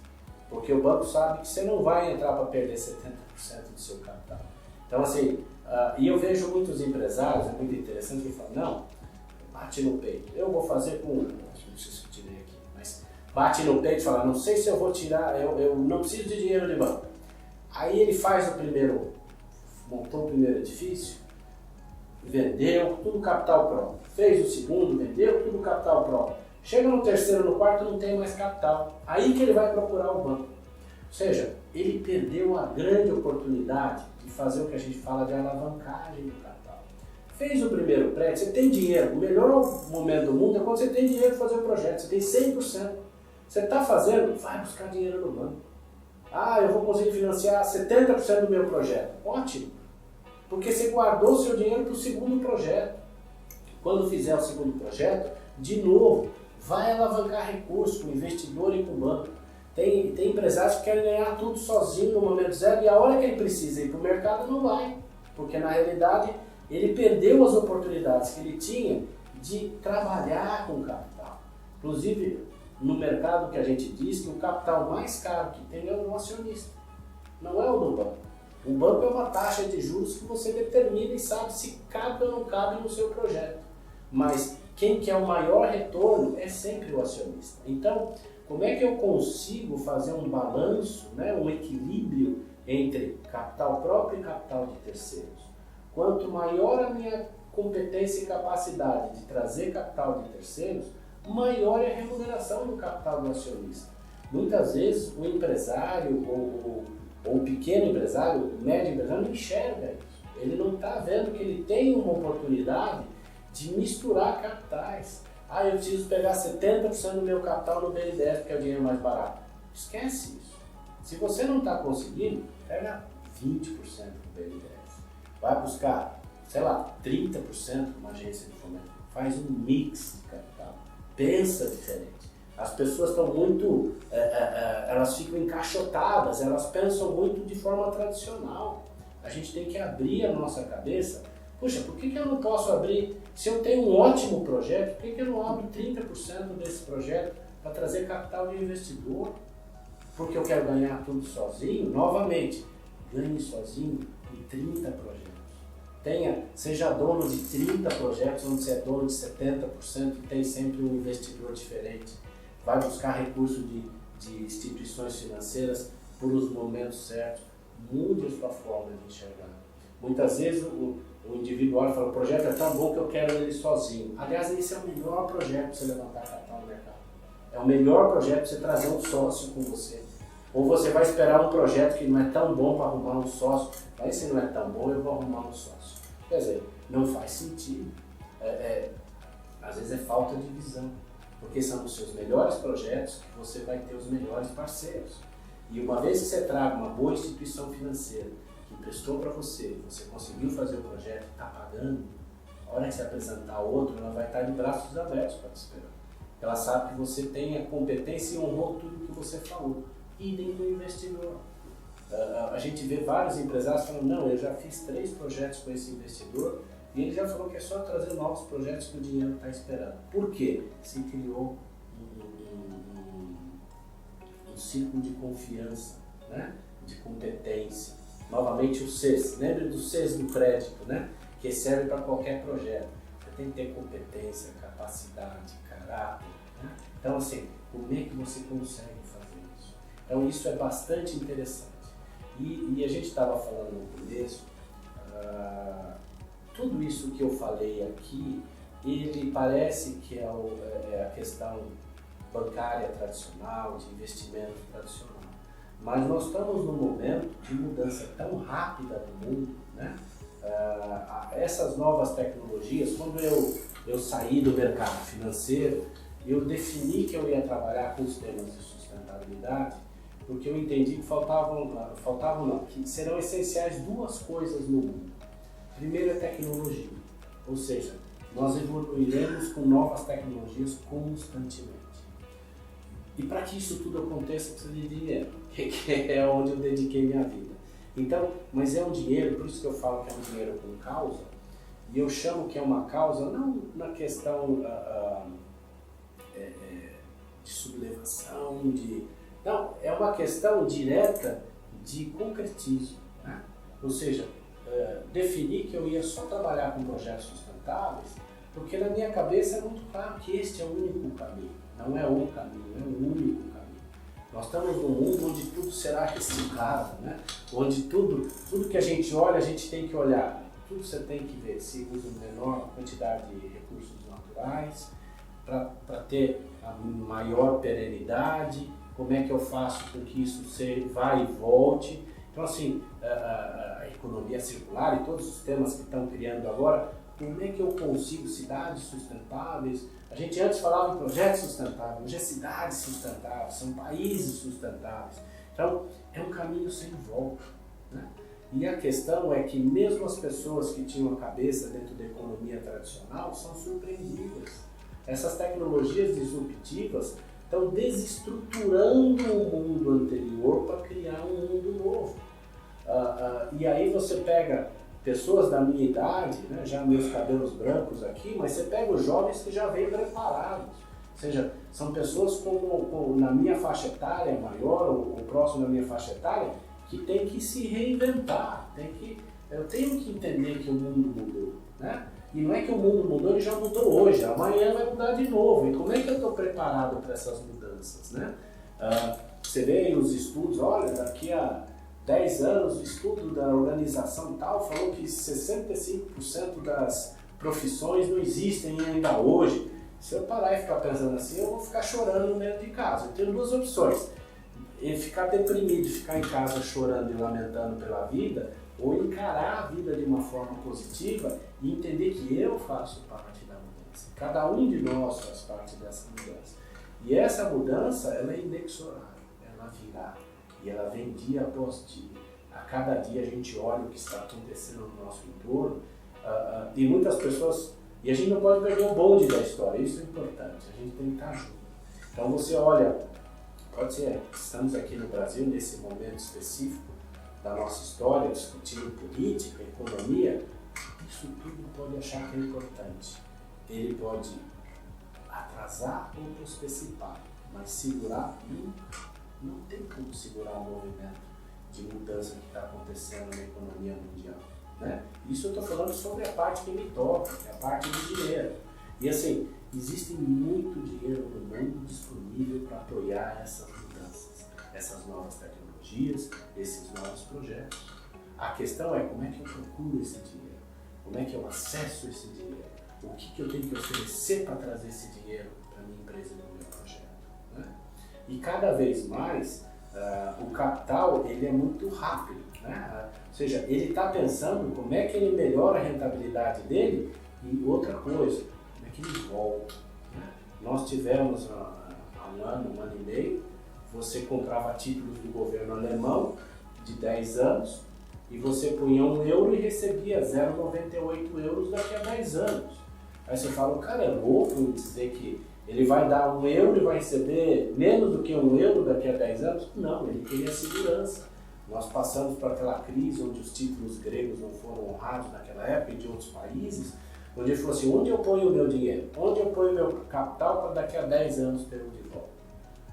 Porque o banco sabe que você não vai entrar para perder 70% do seu capital. Então, assim, e eu vejo muitos empresários, é muito interessante, que falam, não, bate no peito, eu vou fazer com, não sei se eu tirei aqui, mas bate no peito e fala, não sei se eu vou tirar, eu não preciso de dinheiro de banco. Aí ele montou o primeiro edifício, vendeu, tudo capital próprio. Fez o segundo, vendeu, tudo capital próprio. Chega no terceiro, no quarto, não tem mais capital. Aí que ele vai procurar o banco. Ou seja, ele perdeu a grande oportunidade de fazer o que a gente fala de alavancagem do capital. Fez o primeiro prédio, você tem dinheiro. O melhor momento do mundo é quando você tem dinheiro para fazer o projeto, você tem 100%. Você está fazendo, vai buscar dinheiro no banco. Ah, eu vou conseguir financiar 70% do meu projeto. Ótimo, porque você guardou o seu dinheiro para o segundo projeto. Quando fizer o segundo projeto, de novo, vai alavancar recursos com o investidor e com o banco. Tem empresários que querem ganhar tudo sozinho no momento zero e a hora que ele precisa ir para o mercado não vai, porque na realidade ele perdeu as oportunidades que ele tinha de trabalhar com capital. Inclusive, no mercado que a gente diz que o capital mais caro que tem é o do acionista, não é o do banco. O banco é uma taxa de juros que você determina e sabe se cabe ou não cabe no seu projeto. Mas quem quer o maior retorno é sempre o acionista. Então, como é que eu consigo fazer um balanço, né, um equilíbrio entre capital próprio e capital de terceiros? Quanto maior a minha competência e capacidade de trazer capital de terceiros, maior é a remuneração do capital do acionista. Muitas vezes o empresário ou o pequeno empresário, o médio empresário não enxerga isso. Ele não está vendo que ele tem uma oportunidade de misturar capitais. Ah, eu preciso pegar 70% do meu capital no BNDES porque é o dinheiro mais barato. Esquece isso. Se você não está conseguindo, pega 20% do BNDES. Vai buscar, sei lá, 30% numa agência de fomento. Faz um mix de capital. Pensa diferente. As pessoas estão muito, elas ficam encaixotadas, elas pensam muito de forma tradicional. A gente tem que abrir a nossa cabeça. Puxa, por que eu não posso abrir? Se eu tenho um ótimo projeto, por que eu não abro 30% desse projeto para trazer capital de investidor? Porque eu quero ganhar tudo sozinho? Novamente, ganhe sozinho em 30 projetos. Seja dono de 30 projetos, onde você é dono de 70% e tem sempre um investidor diferente. Vai buscar recursos de instituições financeiras por os momentos certos. Mude a sua forma de enxergar. Muitas vezes o indivíduo olha e fala, o projeto é tão bom que eu quero ele sozinho. Aliás, esse é o melhor projeto para você levantar capital no mercado. É o melhor projeto para você trazer um sócio com você. Ou você vai esperar um projeto que não é tão bom para arrumar um sócio. Mas se não é tão bom, eu vou arrumar um sócio. Quer dizer, não faz sentido. Às vezes é falta de visão. Porque são os seus melhores projetos que você vai ter os melhores parceiros. E uma vez que você traga uma boa instituição financeira que emprestou para você, você conseguiu fazer o projeto, está pagando, a hora que você apresentar outro, ela vai estar de braços abertos para te esperar. Ela sabe que você tem a competência e honrou tudo que você falou. Idem do investidor. A gente vê vários empresários falando, não, eu já fiz 3 projetos com esse investidor e ele já falou que é só trazer novos projetos que o dinheiro está esperando. Por quê? Se criou um círculo de confiança, né? De competência. Novamente o CES, lembre do CES do crédito, né? Que serve para qualquer projeto. Você tem que ter competência, capacidade, caráter. Né? Então assim, como é que você consegue fazer isso? Então isso é bastante interessante. E a gente estava falando no começo, tudo isso que eu falei aqui, ele parece que é a questão bancária tradicional, de investimento tradicional. Mas nós estamos num momento de mudança tão rápida no mundo, né? Essas novas tecnologias, quando eu saí do mercado financeiro, eu defini que eu ia trabalhar com os temas de sustentabilidade, porque eu entendi que que serão essenciais 2 coisas no mundo. Primeiro é tecnologia, ou seja, nós evoluiremos com novas tecnologias constantemente. E para que isso tudo aconteça, precisa de dinheiro, que é onde eu dediquei minha vida. Então, mas é um dinheiro, por isso que eu falo que é um dinheiro com causa, e eu chamo que é uma causa não na questão de sublevação, não, é uma questão direta de concretismo, né? Ou seja, definir que eu ia só trabalhar com projetos sustentáveis, porque na minha cabeça é muito claro que este é o único caminho. Não é um caminho, é o único caminho. Nós estamos num mundo onde tudo será reciclado, né? Onde tudo que a gente olha, a gente tem que olhar. Tudo você tem que ver se usa menor quantidade de recursos naturais, para ter a maior perenidade, como é que eu faço com que isso vá e volte. Então assim, a economia circular e todos os temas que estão criando agora, como é que eu consigo cidades sustentáveis. A gente antes falava em projetos sustentáveis, hoje é cidades sustentáveis, são países sustentáveis. Então, é um caminho sem volta, né? E a questão é que mesmo as pessoas que tinham a cabeça dentro da economia tradicional são surpreendidas. Essas tecnologias disruptivas estão desestruturando o mundo anterior para criar um mundo novo. E aí você pega pessoas da minha idade, né, já meus cabelos brancos aqui, mas você pega os jovens que já vêm preparados. Ou seja, são pessoas na minha faixa etária maior, ou próximo da minha faixa etária, que tem que se reinventar, eu tenho que entender que o mundo mudou, né? E não é que o mundo mudou, ele já mudou hoje, amanhã vai mudar de novo. E como é que eu estou preparado para essas mudanças, né? Você vê aí os estudos, olha, daqui a 10 anos o estudo da organização tal falou que 65% das profissões não existem ainda hoje. Se eu parar e ficar pensando assim, eu vou ficar chorando dentro de casa. Eu tenho duas opções. Ficar deprimido, ficar em casa chorando e lamentando pela vida, ou encarar a vida de uma forma positiva e entender que eu faço parte da mudança. Cada um de nós faz parte dessa mudança. E essa mudança, ela é inexorável, ela virá. E ela vem dia após dia. A cada dia a gente olha o que está acontecendo no nosso entorno, e muitas pessoas... E a gente não pode perder o bonde da história, isso é importante, a gente tem que estar junto. Então você olha... Pode ser, estamos aqui no Brasil, nesse momento específico da nossa história, discutindo política, economia, isso tudo pode achar que é importante. Ele pode atrasar ou antecipar, mas segurar não tem como segurar o movimento de mudança que está acontecendo na economia mundial, né? Isso eu estou falando sobre a parte que me toca, que é a parte do dinheiro. E assim, existe muito dinheiro no mundo disponível para apoiar essas mudanças, essas novas tecnologias, esses novos projetos. A questão é como é que eu procuro esse dinheiro, como é que eu acesso esse dinheiro, o que eu tenho que oferecer para trazer esse dinheiro para a minha empresa e para o meu projeto, né? E cada vez mais o capital ele é muito rápido, né? Ou seja, ele está pensando como é que ele melhora a rentabilidade dele e outra coisa, que ele volta, né? Nós tivemos há um ano e meio, você comprava títulos do governo alemão de 10 anos e você punha €1 e recebia 0,98 euros daqui a 10 anos. Aí você fala, o cara é louco em dizer que ele vai dar €1 e vai receber menos do que €1 daqui a 10 anos? Não, ele queria segurança. Nós passamos por aquela crise onde os títulos gregos não foram honrados naquela época e de outros países, onde ele falou assim, onde eu ponho o meu dinheiro? Onde eu ponho o meu capital para daqui a 10 anos ter o de volta?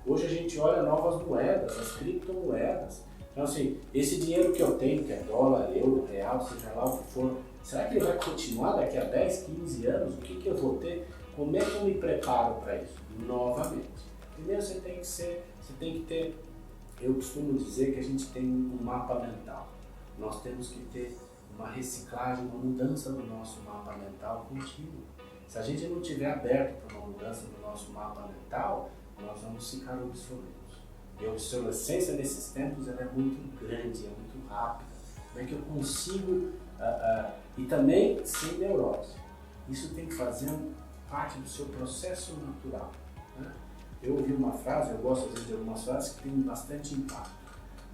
Hoje a gente olha novas moedas, as criptomoedas. Então assim, esse dinheiro que eu tenho, que é dólar, euro, real, seja lá o que for, será que ele vai continuar daqui a 10, 15 anos? O que eu vou ter? Como é que eu me preparo para isso? Novamente. Primeiro você tem que ter, eu costumo dizer que a gente tem um mapa mental. Nós temos que ter uma reciclagem, uma mudança do nosso mapa mental contínua. Se a gente não estiver aberto para uma mudança do nosso mapa mental, nós vamos ficar obsoletos. E a obsolescência nesses tempos ela é muito grande, é muito rápida. Como é que eu consigo, e também sem neurose. Isso tem que fazer parte do seu processo natural, né? Eu ouvi uma frase, eu gosto às vezes de algumas frases que têm bastante impacto.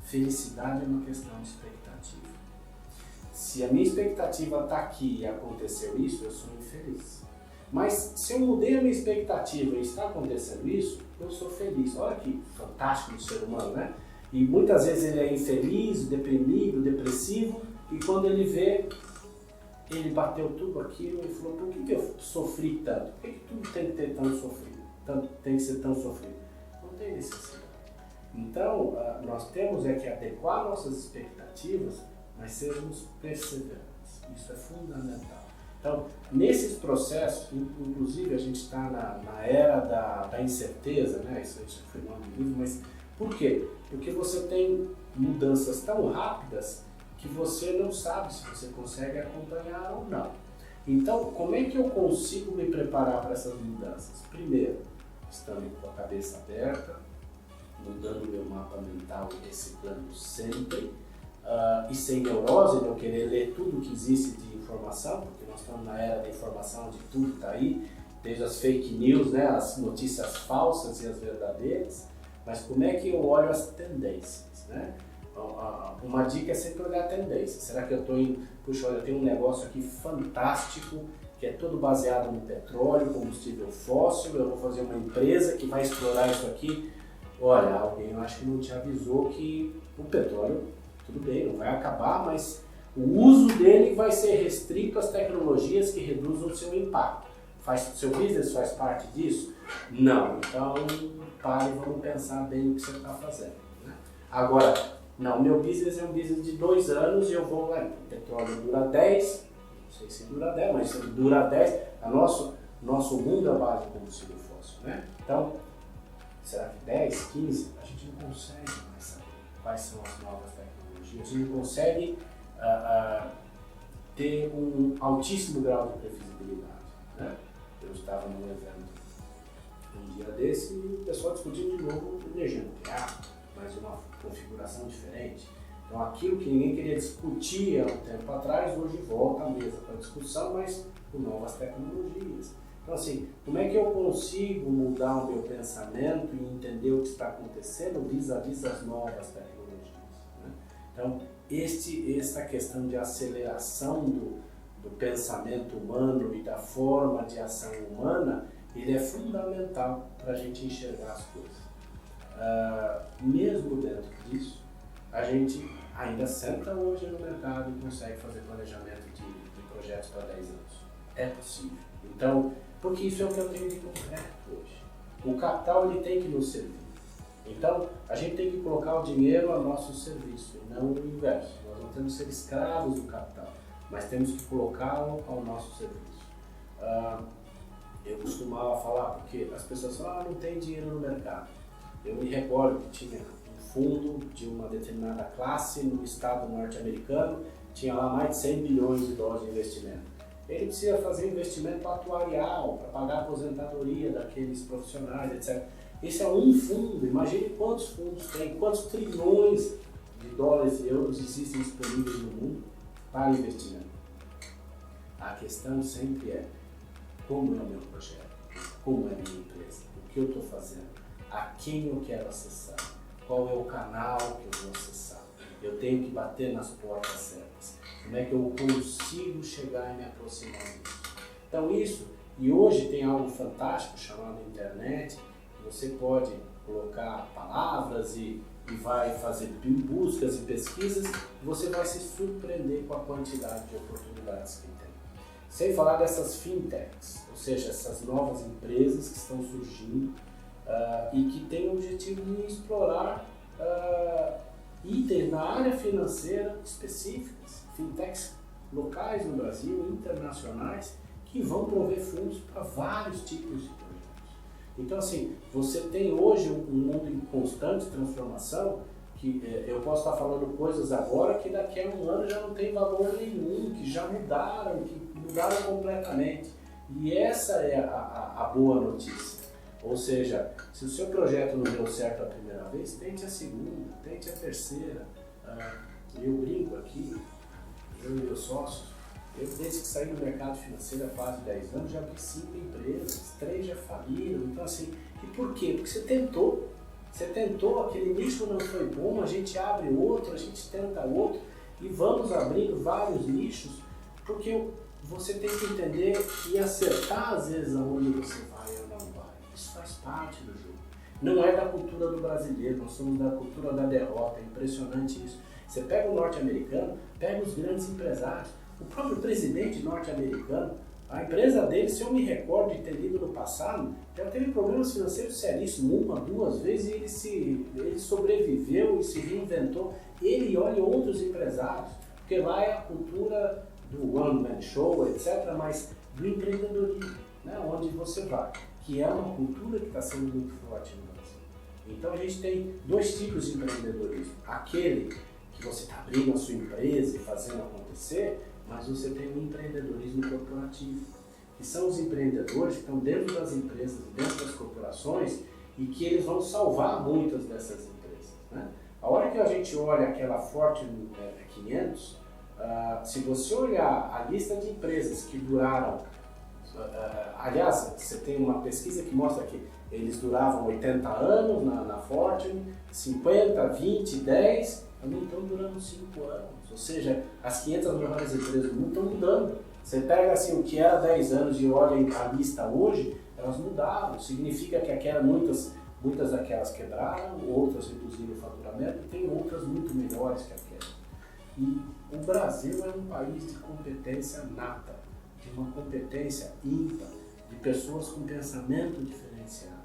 Felicidade é uma questão de expectativa. Se a minha expectativa está aqui e aconteceu isso, eu sou infeliz. Mas se eu mudei a minha expectativa e está acontecendo isso, eu sou feliz. Olha que fantástico do ser humano, né? E muitas vezes ele é infeliz, deprimido, depressivo, e quando ele vê, ele bateu tudo aquilo e falou, por que eu sofri tanto? Por que tudo tem que ter tão sofrido? Tem que ser tão sofrido? Não tem necessidade. Então, nós temos que adequar nossas expectativas, mas sermos perseverantes. Isso é fundamental. Então, nesses processos, inclusive a gente está na era da incerteza, né? Isso foi no nome do livro, mas por quê? Porque você tem mudanças tão rápidas que você não sabe se você consegue acompanhar ou não. Então, como é que eu consigo me preparar para essas mudanças? Primeiro, estando com a cabeça aberta, mudando meu mapa mental e reciclando sempre, e sem neurose, não querer ler tudo que existe de informação, porque nós estamos na era da informação, de tudo está aí, desde as fake news, né, as notícias falsas e as verdadeiras, mas como é que eu olho as tendências, né? Uma dica é sempre olhar a tendência. Será que eu estou em... Puxa, olha, tem um negócio aqui fantástico, que é todo baseado no petróleo, combustível fóssil, eu vou fazer uma empresa que vai explorar isso aqui. Olha, alguém eu acho que não te avisou que o petróleo, tudo bem, não vai acabar, mas o uso dele vai ser restrito às tecnologias que reduzam o seu impacto. Seu business faz parte disso? Não. Então, pare e vamos pensar bem no que você está fazendo, né? Agora, não, meu business é um business de 2 anos e eu vou lá, o petróleo dura 10, não sei se dura 10, mas se dura 10, nosso mundo é a base do combustível fóssil, né? Então, será que 10, 15? A gente não consegue mais saber quais são as novas tecnologias, a gente não consegue ter um altíssimo grau de previsibilidade, né? Eu estava num evento um dia desse e o pessoal discutindo de novo energia nuclear, mas uma configuração diferente. Então aquilo que ninguém queria discutir há um tempo atrás, hoje volta à mesa para discussão, mas com novas tecnologias. Então assim, como é que eu consigo mudar o meu pensamento e entender o que está acontecendo vis-à-vis as novas tecnologias, né? Então esta questão de aceleração do pensamento humano e da forma de ação humana, ele é fundamental para a gente enxergar as coisas. Mesmo dentro disso, a gente ainda senta hoje no mercado e consegue fazer planejamento de projetos para 10 anos. É possível. Então, porque isso é o que eu tenho de concreto hoje. O capital ele tem que nos servir. Então, a gente tem que colocar o dinheiro a nosso serviço, e não o inverso. Nós não temos que ser escravos do capital, mas temos que colocá-lo ao nosso serviço. Eu costumava falar, porque as pessoas falam, não tem dinheiro no mercado. Eu me recordo que tinha um fundo de uma determinada classe no estado norte-americano, tinha lá mais de 100 bilhões de dólares de investimento. Ele precisa fazer investimento atuarial para pagar a aposentadoria daqueles profissionais, etc. Esse é um fundo, imagine quantos fundos tem, quantos trilhões de dólares e euros existem disponíveis no mundo para investimento. A questão sempre é, como é o meu projeto, como é a minha empresa, o que eu estou fazendo, a quem eu quero acessar, qual é o canal que eu vou acessar, eu tenho que bater nas portas certas, como é que eu consigo chegar e me aproximar disso. Então isso, e hoje tem algo fantástico chamado internet, você pode colocar palavras e vai fazer buscas e pesquisas, você vai se surpreender com a quantidade de oportunidades que tem. Sem falar dessas fintechs, ou seja, essas novas empresas que estão surgindo e que têm o objetivo de explorar itens na área financeira específicas, fintechs locais no Brasil, internacionais, que vão prover fundos para vários tipos de projetos. Então assim, você tem hoje um mundo em constante transformação, que eu posso estar falando coisas agora que daqui a um ano já não tem valor nenhum, que já mudaram, completamente. E essa é a boa notícia. Ou seja, se o seu projeto não deu certo a primeira vez, tente a segunda, tente a terceira. Eu brinco aqui, eu e meus sócios, eu desde que saí do mercado financeiro há quase 10 anos, já abri 5 empresas, 3 já faliram. Então assim, e por quê? Porque você tentou, aquele nicho não foi bom, a gente abre outro, a gente tenta outro e vamos abrindo vários nichos, porque você tem que entender e acertar às vezes aonde você vai ou não vai. Isso faz parte do jogo. Não é da cultura do brasileiro, nós somos da cultura da derrota, é impressionante isso. Você pega o norte-americano, pega os grandes empresários, o próprio presidente norte-americano, a empresa dele, se eu me recordo de ter lido no passado, já teve problemas financeiros seríssimos, 1, 2 vezes, e ele sobreviveu e se reinventou. Ele olha outros empresários, porque lá é a cultura do one-man show, etc., mas do empreendedorismo, né, onde você vai, que é uma cultura que está sendo muito forte no Brasil. Então a gente tem 2 tipos de empreendedorismo. Aquele que você está abrindo a sua empresa e fazendo acontecer, mas você tem um empreendedorismo corporativo, que são os empreendedores que estão dentro das empresas, dentro das corporações, e que eles vão salvar muitas dessas empresas, né? A hora que que a gente olha aquela Fortune 500, se você olhar a lista de empresas que duraram, aliás, você tem uma pesquisa que mostra que eles duravam 80 anos na Fortune, 50, 20, 10, não estão durando 5 anos. Ou seja, as 500 maiores empresas do mundo estão mudando. Você pega assim, o que era 10 anos e olha a lista hoje, elas mudaram. Significa que muitas daquelas quebraram, outras reduziram o faturamento e tem outras muito melhores que aquelas. E o Brasil é um país de competência nata, de uma competência ímpar, de pessoas com pensamento diferenciado.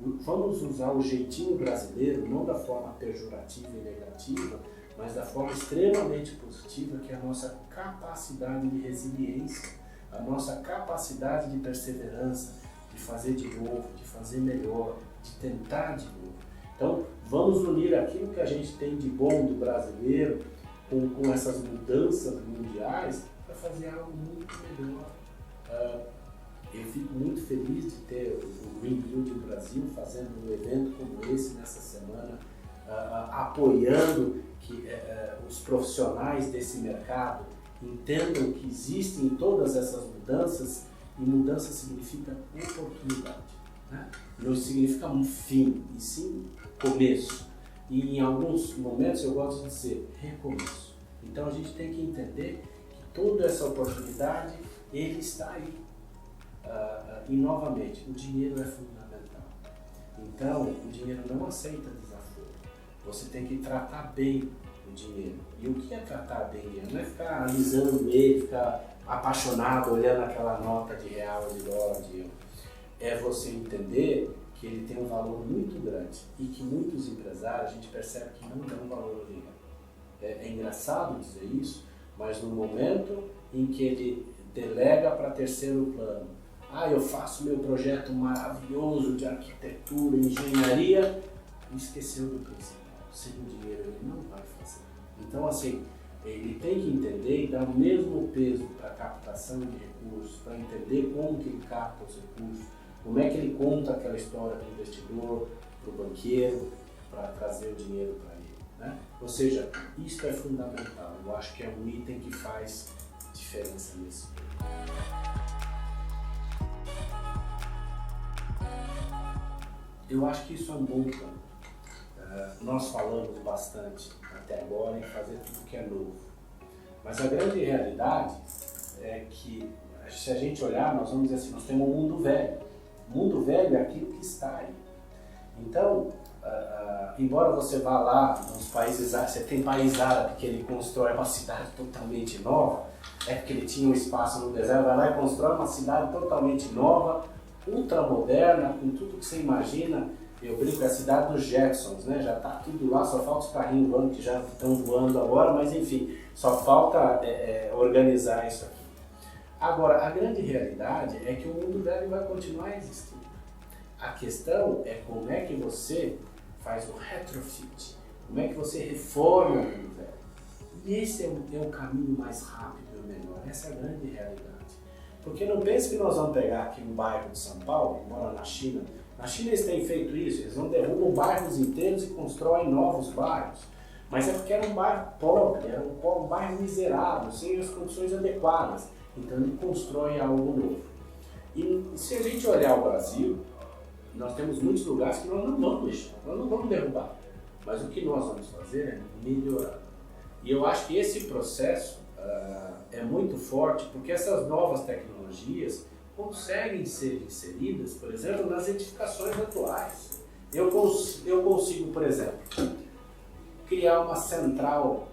Vamos usar o jeitinho brasileiro, não da forma pejorativa e negativa, mas da forma extremamente positiva, que é a nossa capacidade de resiliência, a nossa capacidade de perseverança, de fazer de novo, de fazer melhor, de tentar de novo. Então, vamos unir aquilo que a gente tem de bom do brasileiro com essas mudanças mundiais para fazer algo muito melhor. Eu fico muito feliz de ter o Green Building Brasil fazendo um evento como esse nessa semana, apoiando que os profissionais desse mercado entendam que existem todas essas mudanças, e mudança significa oportunidade, né? Não significa um fim, e sim começo. E em alguns momentos eu gosto de dizer recomeço. Então a gente tem que entender que toda essa oportunidade, ele está aí. E novamente, o dinheiro é fundamental. Então o dinheiro não aceita desaforo. Você tem que tratar bem o dinheiro. E o que é tratar bem o dinheiro? Não é ficar alisando ele, ficar apaixonado olhando aquela nota de real, de dólar, de euro. É você entender que ele tem um valor muito grande e que muitos empresários a gente percebe que não dão valor ao dinheiro. É engraçado dizer isso, mas no momento em que ele delega para terceiro plano, eu faço meu projeto maravilhoso de arquitetura, engenharia, e esqueceu do principal. Sem o dinheiro ele não vai fazer. Então assim, ele tem que entender e dar o mesmo peso para a captação de recursos, para entender como que ele capta os recursos, como é que ele conta aquela história para o investidor, para o banqueiro, para trazer o dinheiro para ele, né? Ou seja, isso é fundamental. Eu acho que é um item que faz diferença nesse ponto. Eu acho que isso é um bom plano. Nós falamos bastante até agora em fazer tudo que é novo. Mas a grande realidade é que, se a gente olhar, nós vamos dizer assim, nós temos um mundo velho. O mundo velho é aquilo que está aí. Então, embora você vá lá nos países árabes, você tem país árabe que ele constrói uma cidade totalmente nova, porque ele tinha um espaço no deserto, vai lá e constrói uma cidade totalmente nova, ultramoderna, com tudo que você imagina. Eu brinco, é a cidade dos Jetsons, né? Já está tudo lá, só falta os carrinhos voando, que já estão voando agora, mas enfim, só falta organizar isso aqui. Agora, a grande realidade é que o mundo velho vai continuar existindo. A questão é como é que você faz o retrofit, como é que você reforma o mundo velho. E esse é o caminho mais rápido e melhor, essa é a grande realidade. Porque não pense que nós vamos pegar aqui um bairro de São Paulo, embora na China eles têm feito isso, eles não derrubam bairros inteiros e constroem novos bairros. Mas é porque era um bairro pobre, era um bairro miserável, sem as condições adequadas. Então ele constrói algo novo. E se a gente olhar o Brasil, nós temos muitos lugares que nós não vamos mexer, nós não vamos derrubar. Mas o que nós vamos fazer é melhorar. E eu acho que esse processo é muito forte, porque essas novas tecnologias conseguem ser inseridas, por exemplo, nas edificações atuais. Eu consigo, por exemplo, criar uma central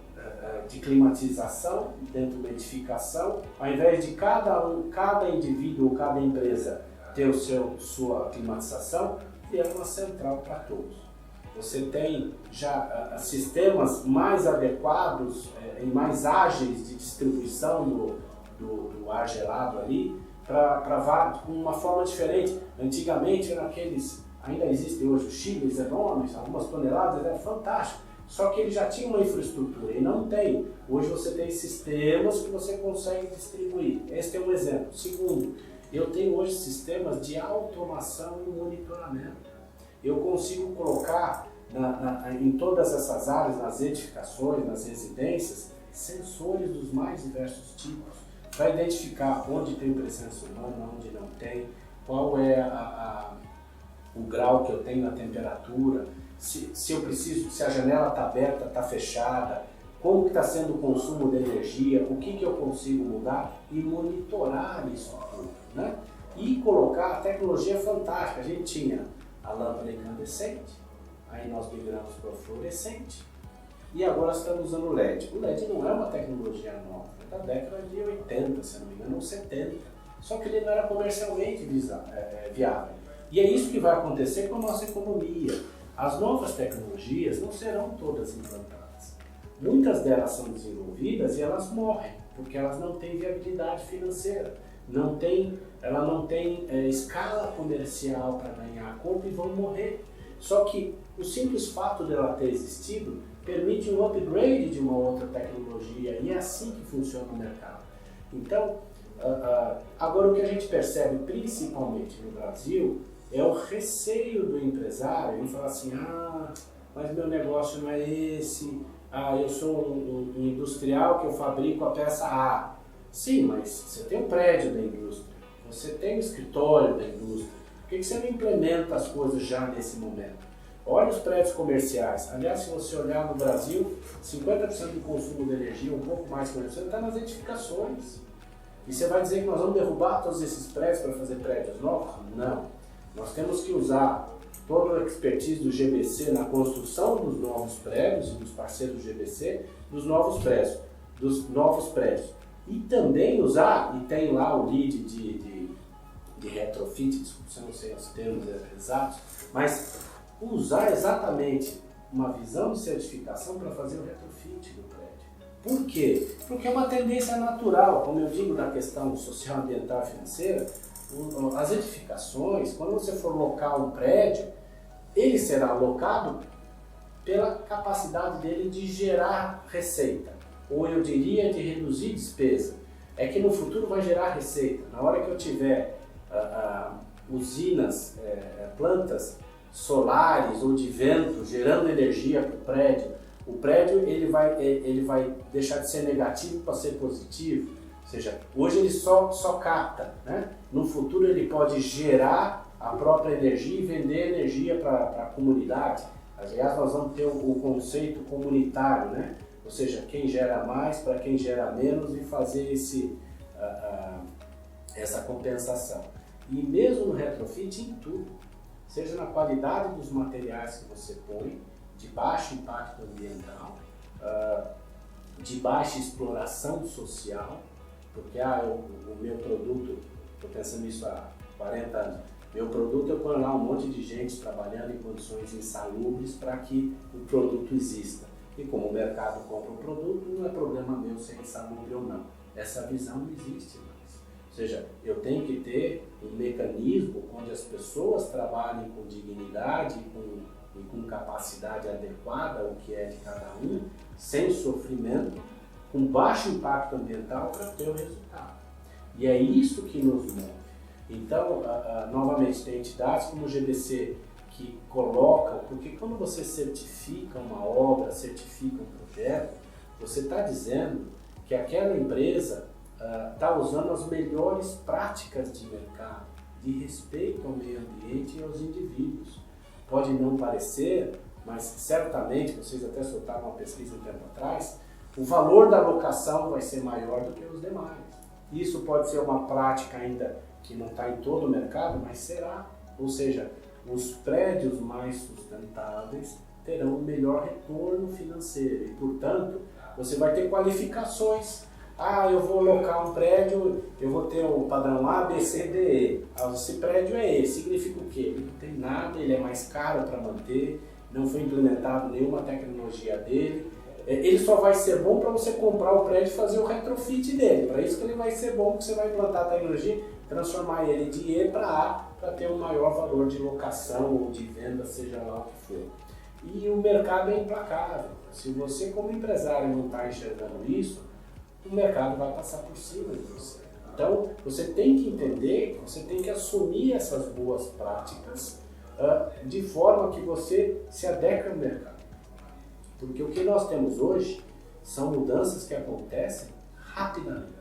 de climatização dentro da edificação, ao invés de cada indivíduo ou cada empresa ter sua climatização, criar uma central para todos. Você tem já sistemas mais adequados e mais ágeis de distribuição do ar gelado ali, para uma forma diferente. Antigamente ainda existem hoje os chiles enormes, algumas toneladas, é fantástico. Só que ele já tinha uma infraestrutura e não tem. Hoje você tem sistemas que você consegue distribuir. Este é um exemplo. Segundo, eu tenho hoje sistemas de automação e monitoramento. Eu consigo colocar em todas essas áreas, nas edificações, nas residências, sensores dos mais diversos tipos, para identificar onde tem presença humana, onde não tem, qual é o grau que eu tenho na temperatura, se eu preciso, se a janela está aberta, está fechada, como está sendo o consumo de energia, o que eu consigo mudar e monitorar isso tudo, né? E colocar a tecnologia fantástica. A gente tinha a lâmpada incandescente, aí nós migramos para o fluorescente e agora estamos usando o LED. O LED não é uma tecnologia nova, é da década de 80, se não me engano, ou 70. Só que ele não era comercialmente viável. E é isso que vai acontecer com a nossa economia. As novas tecnologias não serão todas implantadas. Muitas delas são desenvolvidas e elas morrem, porque elas não têm viabilidade financeira. Ela não tem escala comercial para ganhar corpo e vão morrer. Só que o simples fato dela ter existido permite um upgrade de uma outra tecnologia e é assim que funciona o mercado. Então, agora o que a gente percebe principalmente no Brasil é o receio do empresário em falar assim, mas meu negócio não é esse, eu sou um industrial que eu fabrico a peça A. Sim, mas você tem um prédio da indústria, você tem um escritório da indústria, por que você não implementa as coisas já nesse momento? Olha os prédios comerciais. Aliás, se você olhar no Brasil, 50% do consumo de energia, um pouco mais que 50%, está nas edificações. E você vai dizer que nós vamos derrubar todos esses prédios para fazer prédios novos? Não. Nós temos que usar toda a expertise do GBC na construção dos novos prédios e dos parceiros do GBC, dos novos prédios. E também usar, e tem lá o lead de retrofit, desculpa, eu não sei os termos exatos, mas usar exatamente uma visão de certificação para fazer o retrofit do prédio. Por quê? Porque é uma tendência natural, como eu digo na questão social, ambiental e financeira, as edificações, quando você for locar um prédio, ele será locado pela capacidade dele de gerar receita, ou eu diria de reduzir despesa. É que no futuro vai gerar receita. Na hora que eu tiver usinas, plantas solares ou de vento gerando energia para o prédio ele vai deixar de ser negativo para ser positivo. Ou seja, hoje ele só capta, né? No futuro ele pode gerar a própria energia e vender energia para a comunidade. Aliás, nós vamos ter o conceito comunitário, né? Ou seja, quem gera mais para quem gera menos e fazer essa compensação. E mesmo no retrofit, em tudo, seja na qualidade dos materiais que você põe, de baixo impacto ambiental, de baixa exploração social, porque o meu produto, estou pensando nisso há 40 anos, meu produto eu ponho lá um monte de gente trabalhando em condições insalubres para que o produto exista. E como o mercado compra o produto, não é problema meu se é insalubre ou não. Essa visão não existe mais. Ou seja, eu tenho que ter um mecanismo onde as pessoas trabalhem com dignidade e com capacidade adequada ao que é de cada um, sem sofrimento, com baixo impacto ambiental para ter o resultado. E é isso que nos move. Então, novamente, tem entidades como o GBC que colocam, porque quando você certifica uma obra, certifica um projeto, você está dizendo que aquela empresa está usando as melhores práticas de mercado, de respeito ao meio ambiente e aos indivíduos. Pode não parecer, mas certamente, vocês até soltaram uma pesquisa um tempo atrás, o valor da locação vai ser maior do que os demais. Isso pode ser uma prática ainda que não está em todo o mercado, mas será. Ou seja, os prédios mais sustentáveis terão um melhor retorno financeiro e, portanto, você vai ter qualificações. Eu vou locar um prédio, eu vou ter o padrão A, B, C, D, E. Esse prédio é esse. Significa o quê? Ele não tem nada, ele é mais caro para manter, não foi implementado nenhuma tecnologia dele. Ele só vai ser bom para você comprar o prédio e fazer o retrofit dele. Para isso que ele vai ser bom, porque você vai implantar a tecnologia, transformar ele de E para A, para ter um maior valor de locação ou de venda, seja lá o que for. E o mercado é implacável. Se você, como empresário, não está enxergando isso, o mercado vai passar por cima de você. Então, você tem que entender, você tem que assumir essas boas práticas, de forma que você se adeque ao mercado. Porque o que nós temos hoje são mudanças que acontecem rapidamente.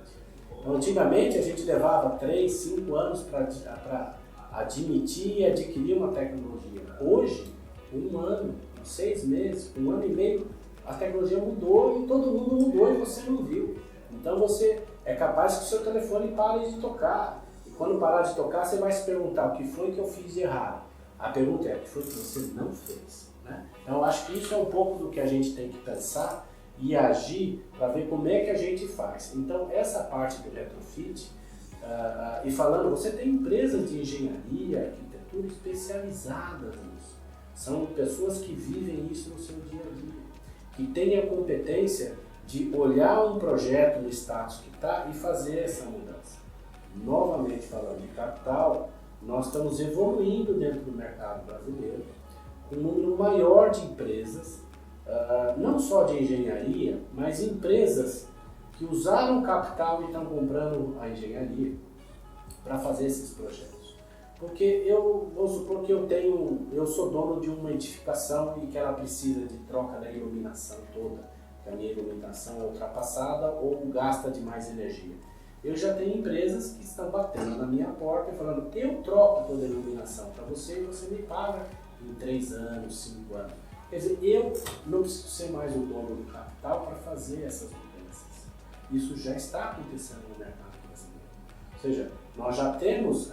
Então, antigamente a gente levava 3, 5 anos para admitir e adquirir uma tecnologia. Hoje, 1 ano, 6 meses, 1 ano e meio, a tecnologia mudou e todo mundo mudou e você não viu. Então você é capaz que o seu telefone pare de tocar. E quando parar de tocar, você vai se perguntar: o que foi que eu fiz de errado? A pergunta é: o que foi que você não fez? Né? Então eu acho que isso é um pouco do que a gente tem que pensar e agir para ver como é que a gente faz. Então essa parte do retrofit, e falando, você tem empresas de engenharia, arquitetura especializadas nisso. São pessoas que vivem isso no seu dia a dia, que têm a competência de olhar um projeto no status que está e fazer essa mudança. Novamente falando de capital, nós estamos evoluindo dentro do mercado brasileiro com um número maior de empresas, não só de engenharia, mas empresas que usaram capital e estão comprando a engenharia para fazer esses projetos. Porque vou supor que eu sou dono de uma edificação e que ela precisa de troca da iluminação toda, que a minha iluminação é ultrapassada ou gasta demais energia. Eu já tenho empresas que estão batendo na minha porta e falando: eu troco toda a iluminação para você e você me paga em 3 anos, 5 anos. Quer dizer, eu não preciso ser mais o dono do capital para fazer essas mudanças. Isso já está acontecendo no mercado brasileiro. Ou seja, nós já temos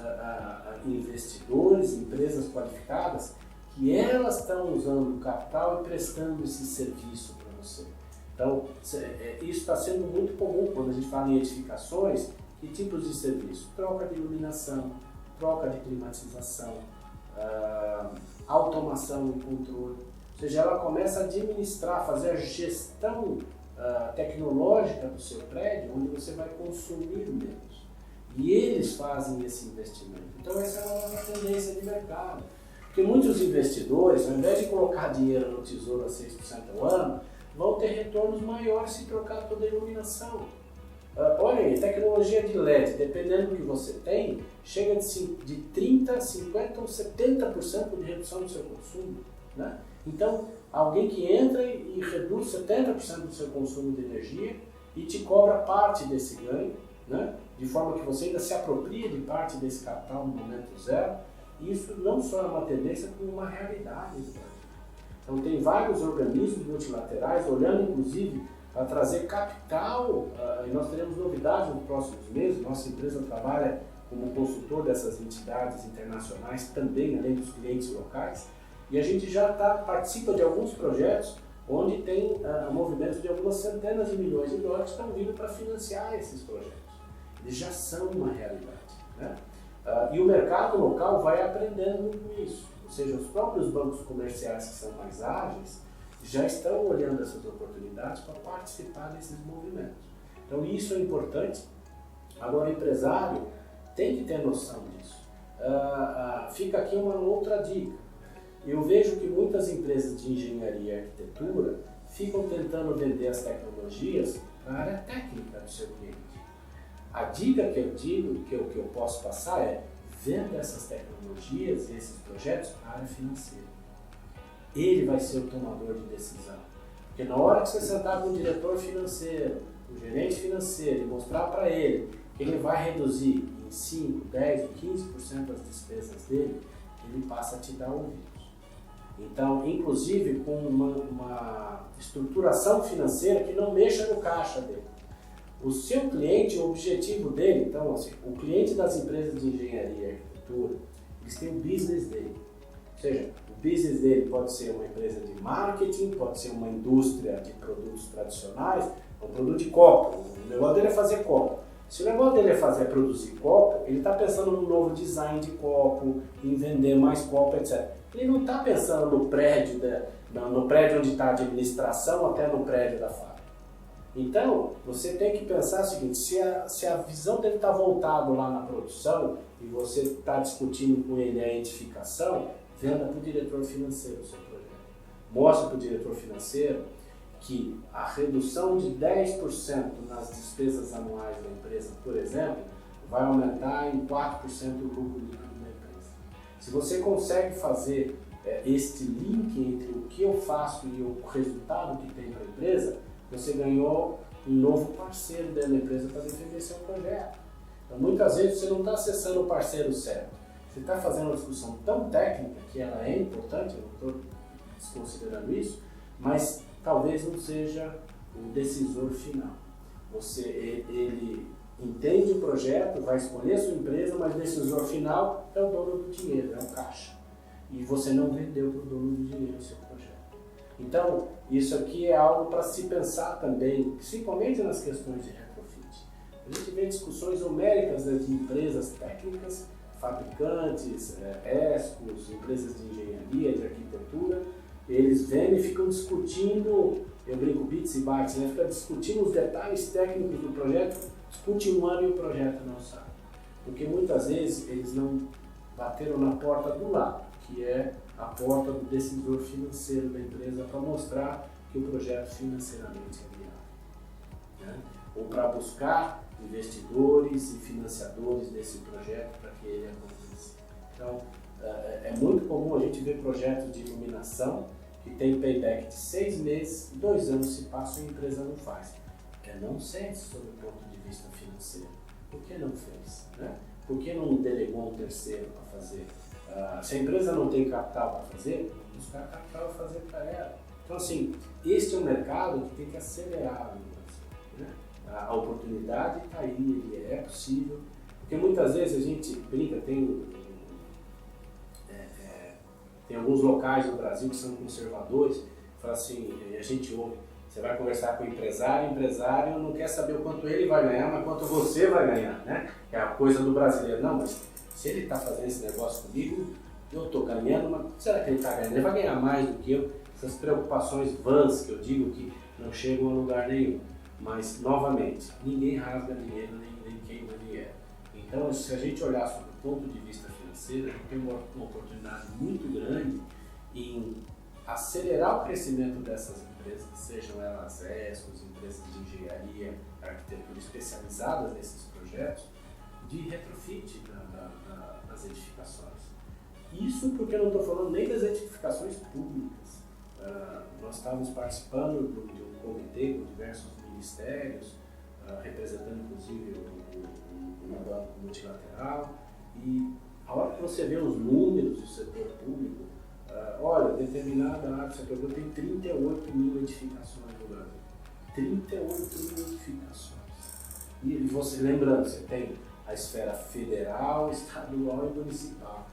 investidores, empresas qualificadas, que elas estão usando o capital e prestando esse serviço para você. Então, isso está sendo muito comum quando a gente fala em edificações. Que tipos de serviço? Troca de iluminação, troca de climatização, automação e controle. Ou seja, ela começa a administrar, fazer a gestão tecnológica do seu prédio, onde você vai consumir menos. E eles fazem esse investimento. Então essa é uma nova tendência de mercado. Porque muitos investidores, ao invés de colocar dinheiro no tesouro a 6% ao ano, vão ter retornos maiores se trocar toda a iluminação. Olha aí, tecnologia de LED, dependendo do que você tem, chega de 30%, 50% ou 70% de redução do seu consumo. Né? Então, alguém que entra e reduz 70% do seu consumo de energia e te cobra parte desse ganho, né? De forma que você ainda se apropria de parte desse capital no momento zero. Isso não só é uma tendência, como uma realidade do Brasil. Então tem vários organismos multilaterais olhando inclusive para trazer capital, e nós teremos novidades nos próximos meses. Nossa empresa trabalha como consultor dessas entidades internacionais também, além dos clientes locais, e a gente já participa de alguns projetos onde tem movimentos de algumas centenas de milhões de dólares que estão vindo para financiar esses projetos. Eles já são uma realidade, né? E o mercado local vai aprendendo com isso. Ou seja, os próprios bancos comerciais que são mais ágeis já estão olhando essas oportunidades para participar desses movimentos. Então isso é importante. Agora o empresário tem que ter noção disso. Fica aqui uma outra dica. Eu vejo que muitas empresas de engenharia e arquitetura ficam tentando vender as tecnologias para a área técnica do seu cliente. A dica que eu digo, que eu posso passar é: venda essas tecnologias e esses projetos para a área financeira. Ele vai ser o tomador de decisão. Porque na hora que você sentar com o diretor financeiro, o gerente financeiro, e mostrar para ele que ele vai reduzir em 5, 10 ou 15% as despesas dele, ele passa a te dar ouvidos. Então, inclusive com uma estruturação financeira que não mexa no caixa dele. O seu cliente, o objetivo dele, então, assim, o cliente das empresas de engenharia e arquitetura, eles têm o business dele. Ou seja, o business dele pode ser uma empresa de marketing, pode ser uma indústria de produtos tradicionais, um produto de copo. O negócio dele é fazer copo. Se o negócio dele é produzir copo, ele está pensando no novo design de copo, em vender mais copo, etc. Ele não está pensando no prédio onde está a administração até no prédio da fábrica. Então, você tem que pensar o seguinte: se a visão dele está voltada lá na produção e você está discutindo com ele a edificação, venda para o diretor financeiro o seu projeto. Mostre para o diretor financeiro que a redução de 10% nas despesas anuais da empresa, por exemplo, vai aumentar em 4% o lucro líquido da empresa. Se você consegue fazer este link entre o que eu faço e o resultado que tem para a empresa, você ganhou um novo parceiro dentro da empresa para defender seu projeto. Então, muitas vezes você não está acessando o parceiro certo. Você está fazendo uma discussão tão técnica que ela é importante, eu não estou desconsiderando isso, mas talvez não seja o decisor final. Ele entende o projeto, vai escolher a sua empresa, mas o decisor final é o dono do dinheiro, é o caixa. E você não vendeu para o dono do dinheiro o seu projeto. Então, isso aqui é algo para se pensar também, principalmente nas questões de retrofit. A gente vê discussões homéricas de empresas técnicas, fabricantes, ESCOs, empresas de engenharia, de arquitetura, eles vêm e ficam discutindo, eu brinco bits e bytes, né? Ficam discutindo os detalhes técnicos do projeto, discute um ano e o projeto não sai. Porque muitas vezes eles não bateram na porta do lado, que é a porta do decisor financeiro da empresa para mostrar que o projeto financeiramente é viável, né? Ou para buscar investidores e financiadores desse projeto para que ele aconteça. Então, é muito comum a gente ver projetos de iluminação que tem payback de 6 meses, 2 anos se passam e a empresa não faz. É nonsense sob o ponto de vista financeiro. Por que não fez, né? Por que não delegou um terceiro para fazer? Se a empresa não tem capital para fazer, buscar capital para fazer para ela. Então, assim, este é um mercado que tem que acelerar a mudança, né? A oportunidade está aí, ele é possível, porque muitas vezes a gente brinca, tem alguns locais no Brasil que são conservadores, fala assim, a gente ouve, você vai conversar com o empresário não quer saber o quanto ele vai ganhar, mas quanto você vai ganhar, né? É a coisa do brasileiro, não, mas se ele está fazendo esse negócio comigo, eu estou ganhando, mas será que ele está ganhando? Ele vai ganhar mais do que eu? Essas preocupações vãs que eu digo que não chegam a lugar nenhum. Mas, novamente, ninguém rasga dinheiro, nem queima dinheiro. Então, se a gente olhar sobre o ponto de vista financeiro, a gente tem uma oportunidade muito grande em acelerar o crescimento dessas empresas, sejam elas ESCOs, empresas de engenharia, arquitetura especializadas nesses projetos, de retrofit das edificações. Isso porque eu não estou falando nem das edificações públicas. Nós estávamos participando de um comitê com diversos ministérios, representando inclusive o banco multilateral, e a hora que você vê os números do setor público, olha, determinada área do setor público tem 38 mil edificações no Brasil. 38 mil edificações. E você, lembrando, você tem a esfera federal, estadual e municipal.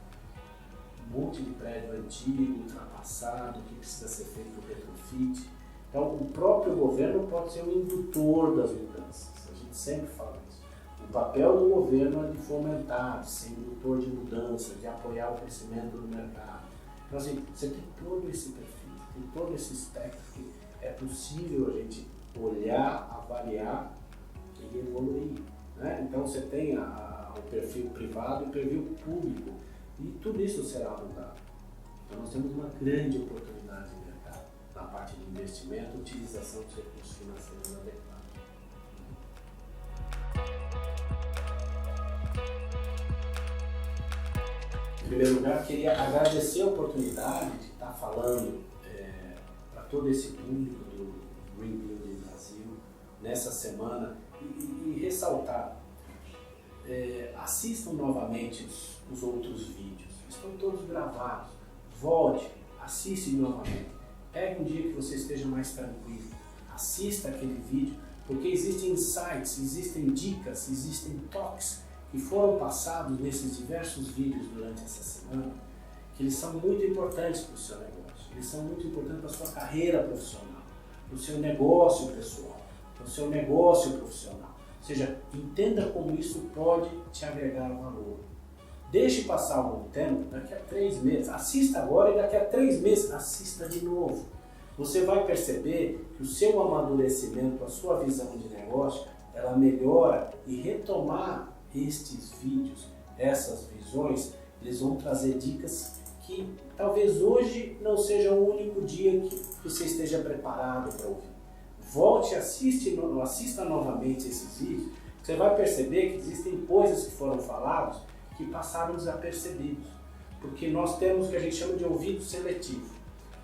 Um monte de prédio antigo, ultrapassado, que precisa ser feito retrofit. Então, o próprio governo pode ser um indutor das mudanças. A gente sempre fala isso. O papel do governo é de fomentar, de ser indutor de mudança, de apoiar o crescimento do mercado. Então, assim, você tem todo esse perfil, tem todo esse espectro que é possível a gente olhar, avaliar e evoluir, né? Então, você tem o perfil privado e o perfil público, e tudo isso será mudado. Então, nós temos uma grande oportunidade de mercado na parte de investimento e utilização dos recursos financeiros adequados. Em primeiro lugar, queria agradecer a oportunidade de estar falando para todo esse público do Green Building Brasil nessa semana e ressaltar, assistam novamente os outros vídeos, estão todos gravados, volte, assiste novamente, pegue um dia que você esteja mais tranquilo, assista aquele vídeo, porque existem insights, existem dicas, existem toques que foram passados nesses diversos vídeos durante essa semana, que eles são muito importantes para o seu negócio, eles são muito importantes para a sua carreira profissional, para o seu negócio pessoal, para o seu negócio profissional. Ou seja, entenda como isso pode te agregar valor. Deixe passar algum tempo, daqui a 3 meses, assista agora e daqui a 3 meses, assista de novo. Você vai perceber que o seu amadurecimento, a sua visão de negócio, ela melhora, e retomar estes vídeos, essas visões, eles vão trazer dicas que talvez hoje não seja o único dia que você esteja preparado para ouvir. Volte, assista novamente esses vídeos, você vai perceber que existem coisas que foram faladas que passaram desapercebidos. porque nós temos o que a gente chama de ouvido seletivo.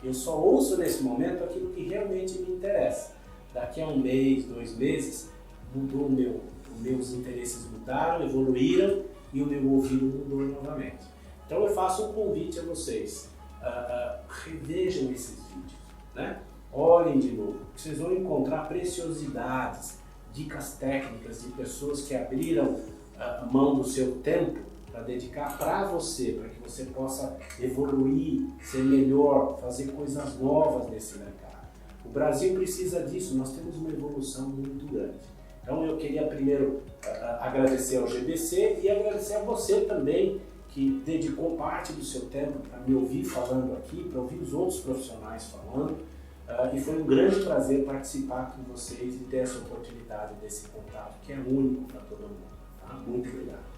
Eu só ouço nesse momento aquilo que realmente me interessa. Daqui a um mês, 2 meses, mudou os meus interesses mudaram, evoluíram e o meu ouvido mudou novamente. Então eu faço um convite a vocês, revejam esses vídeos, né? Olhem de novo, vocês vão encontrar preciosidades, dicas técnicas de pessoas que abriram mão do seu tempo para dedicar para você, para que você possa evoluir, ser melhor, fazer coisas novas nesse mercado. O Brasil precisa disso, nós temos uma evolução muito grande. Então eu queria primeiro agradecer ao GBC e agradecer a você também, que dedicou parte do seu tempo para me ouvir falando aqui, para ouvir os outros profissionais falando. E foi um grande prazer participar com vocês e ter essa oportunidade desse contato, que é único para todo mundo. Tá? Muito obrigado.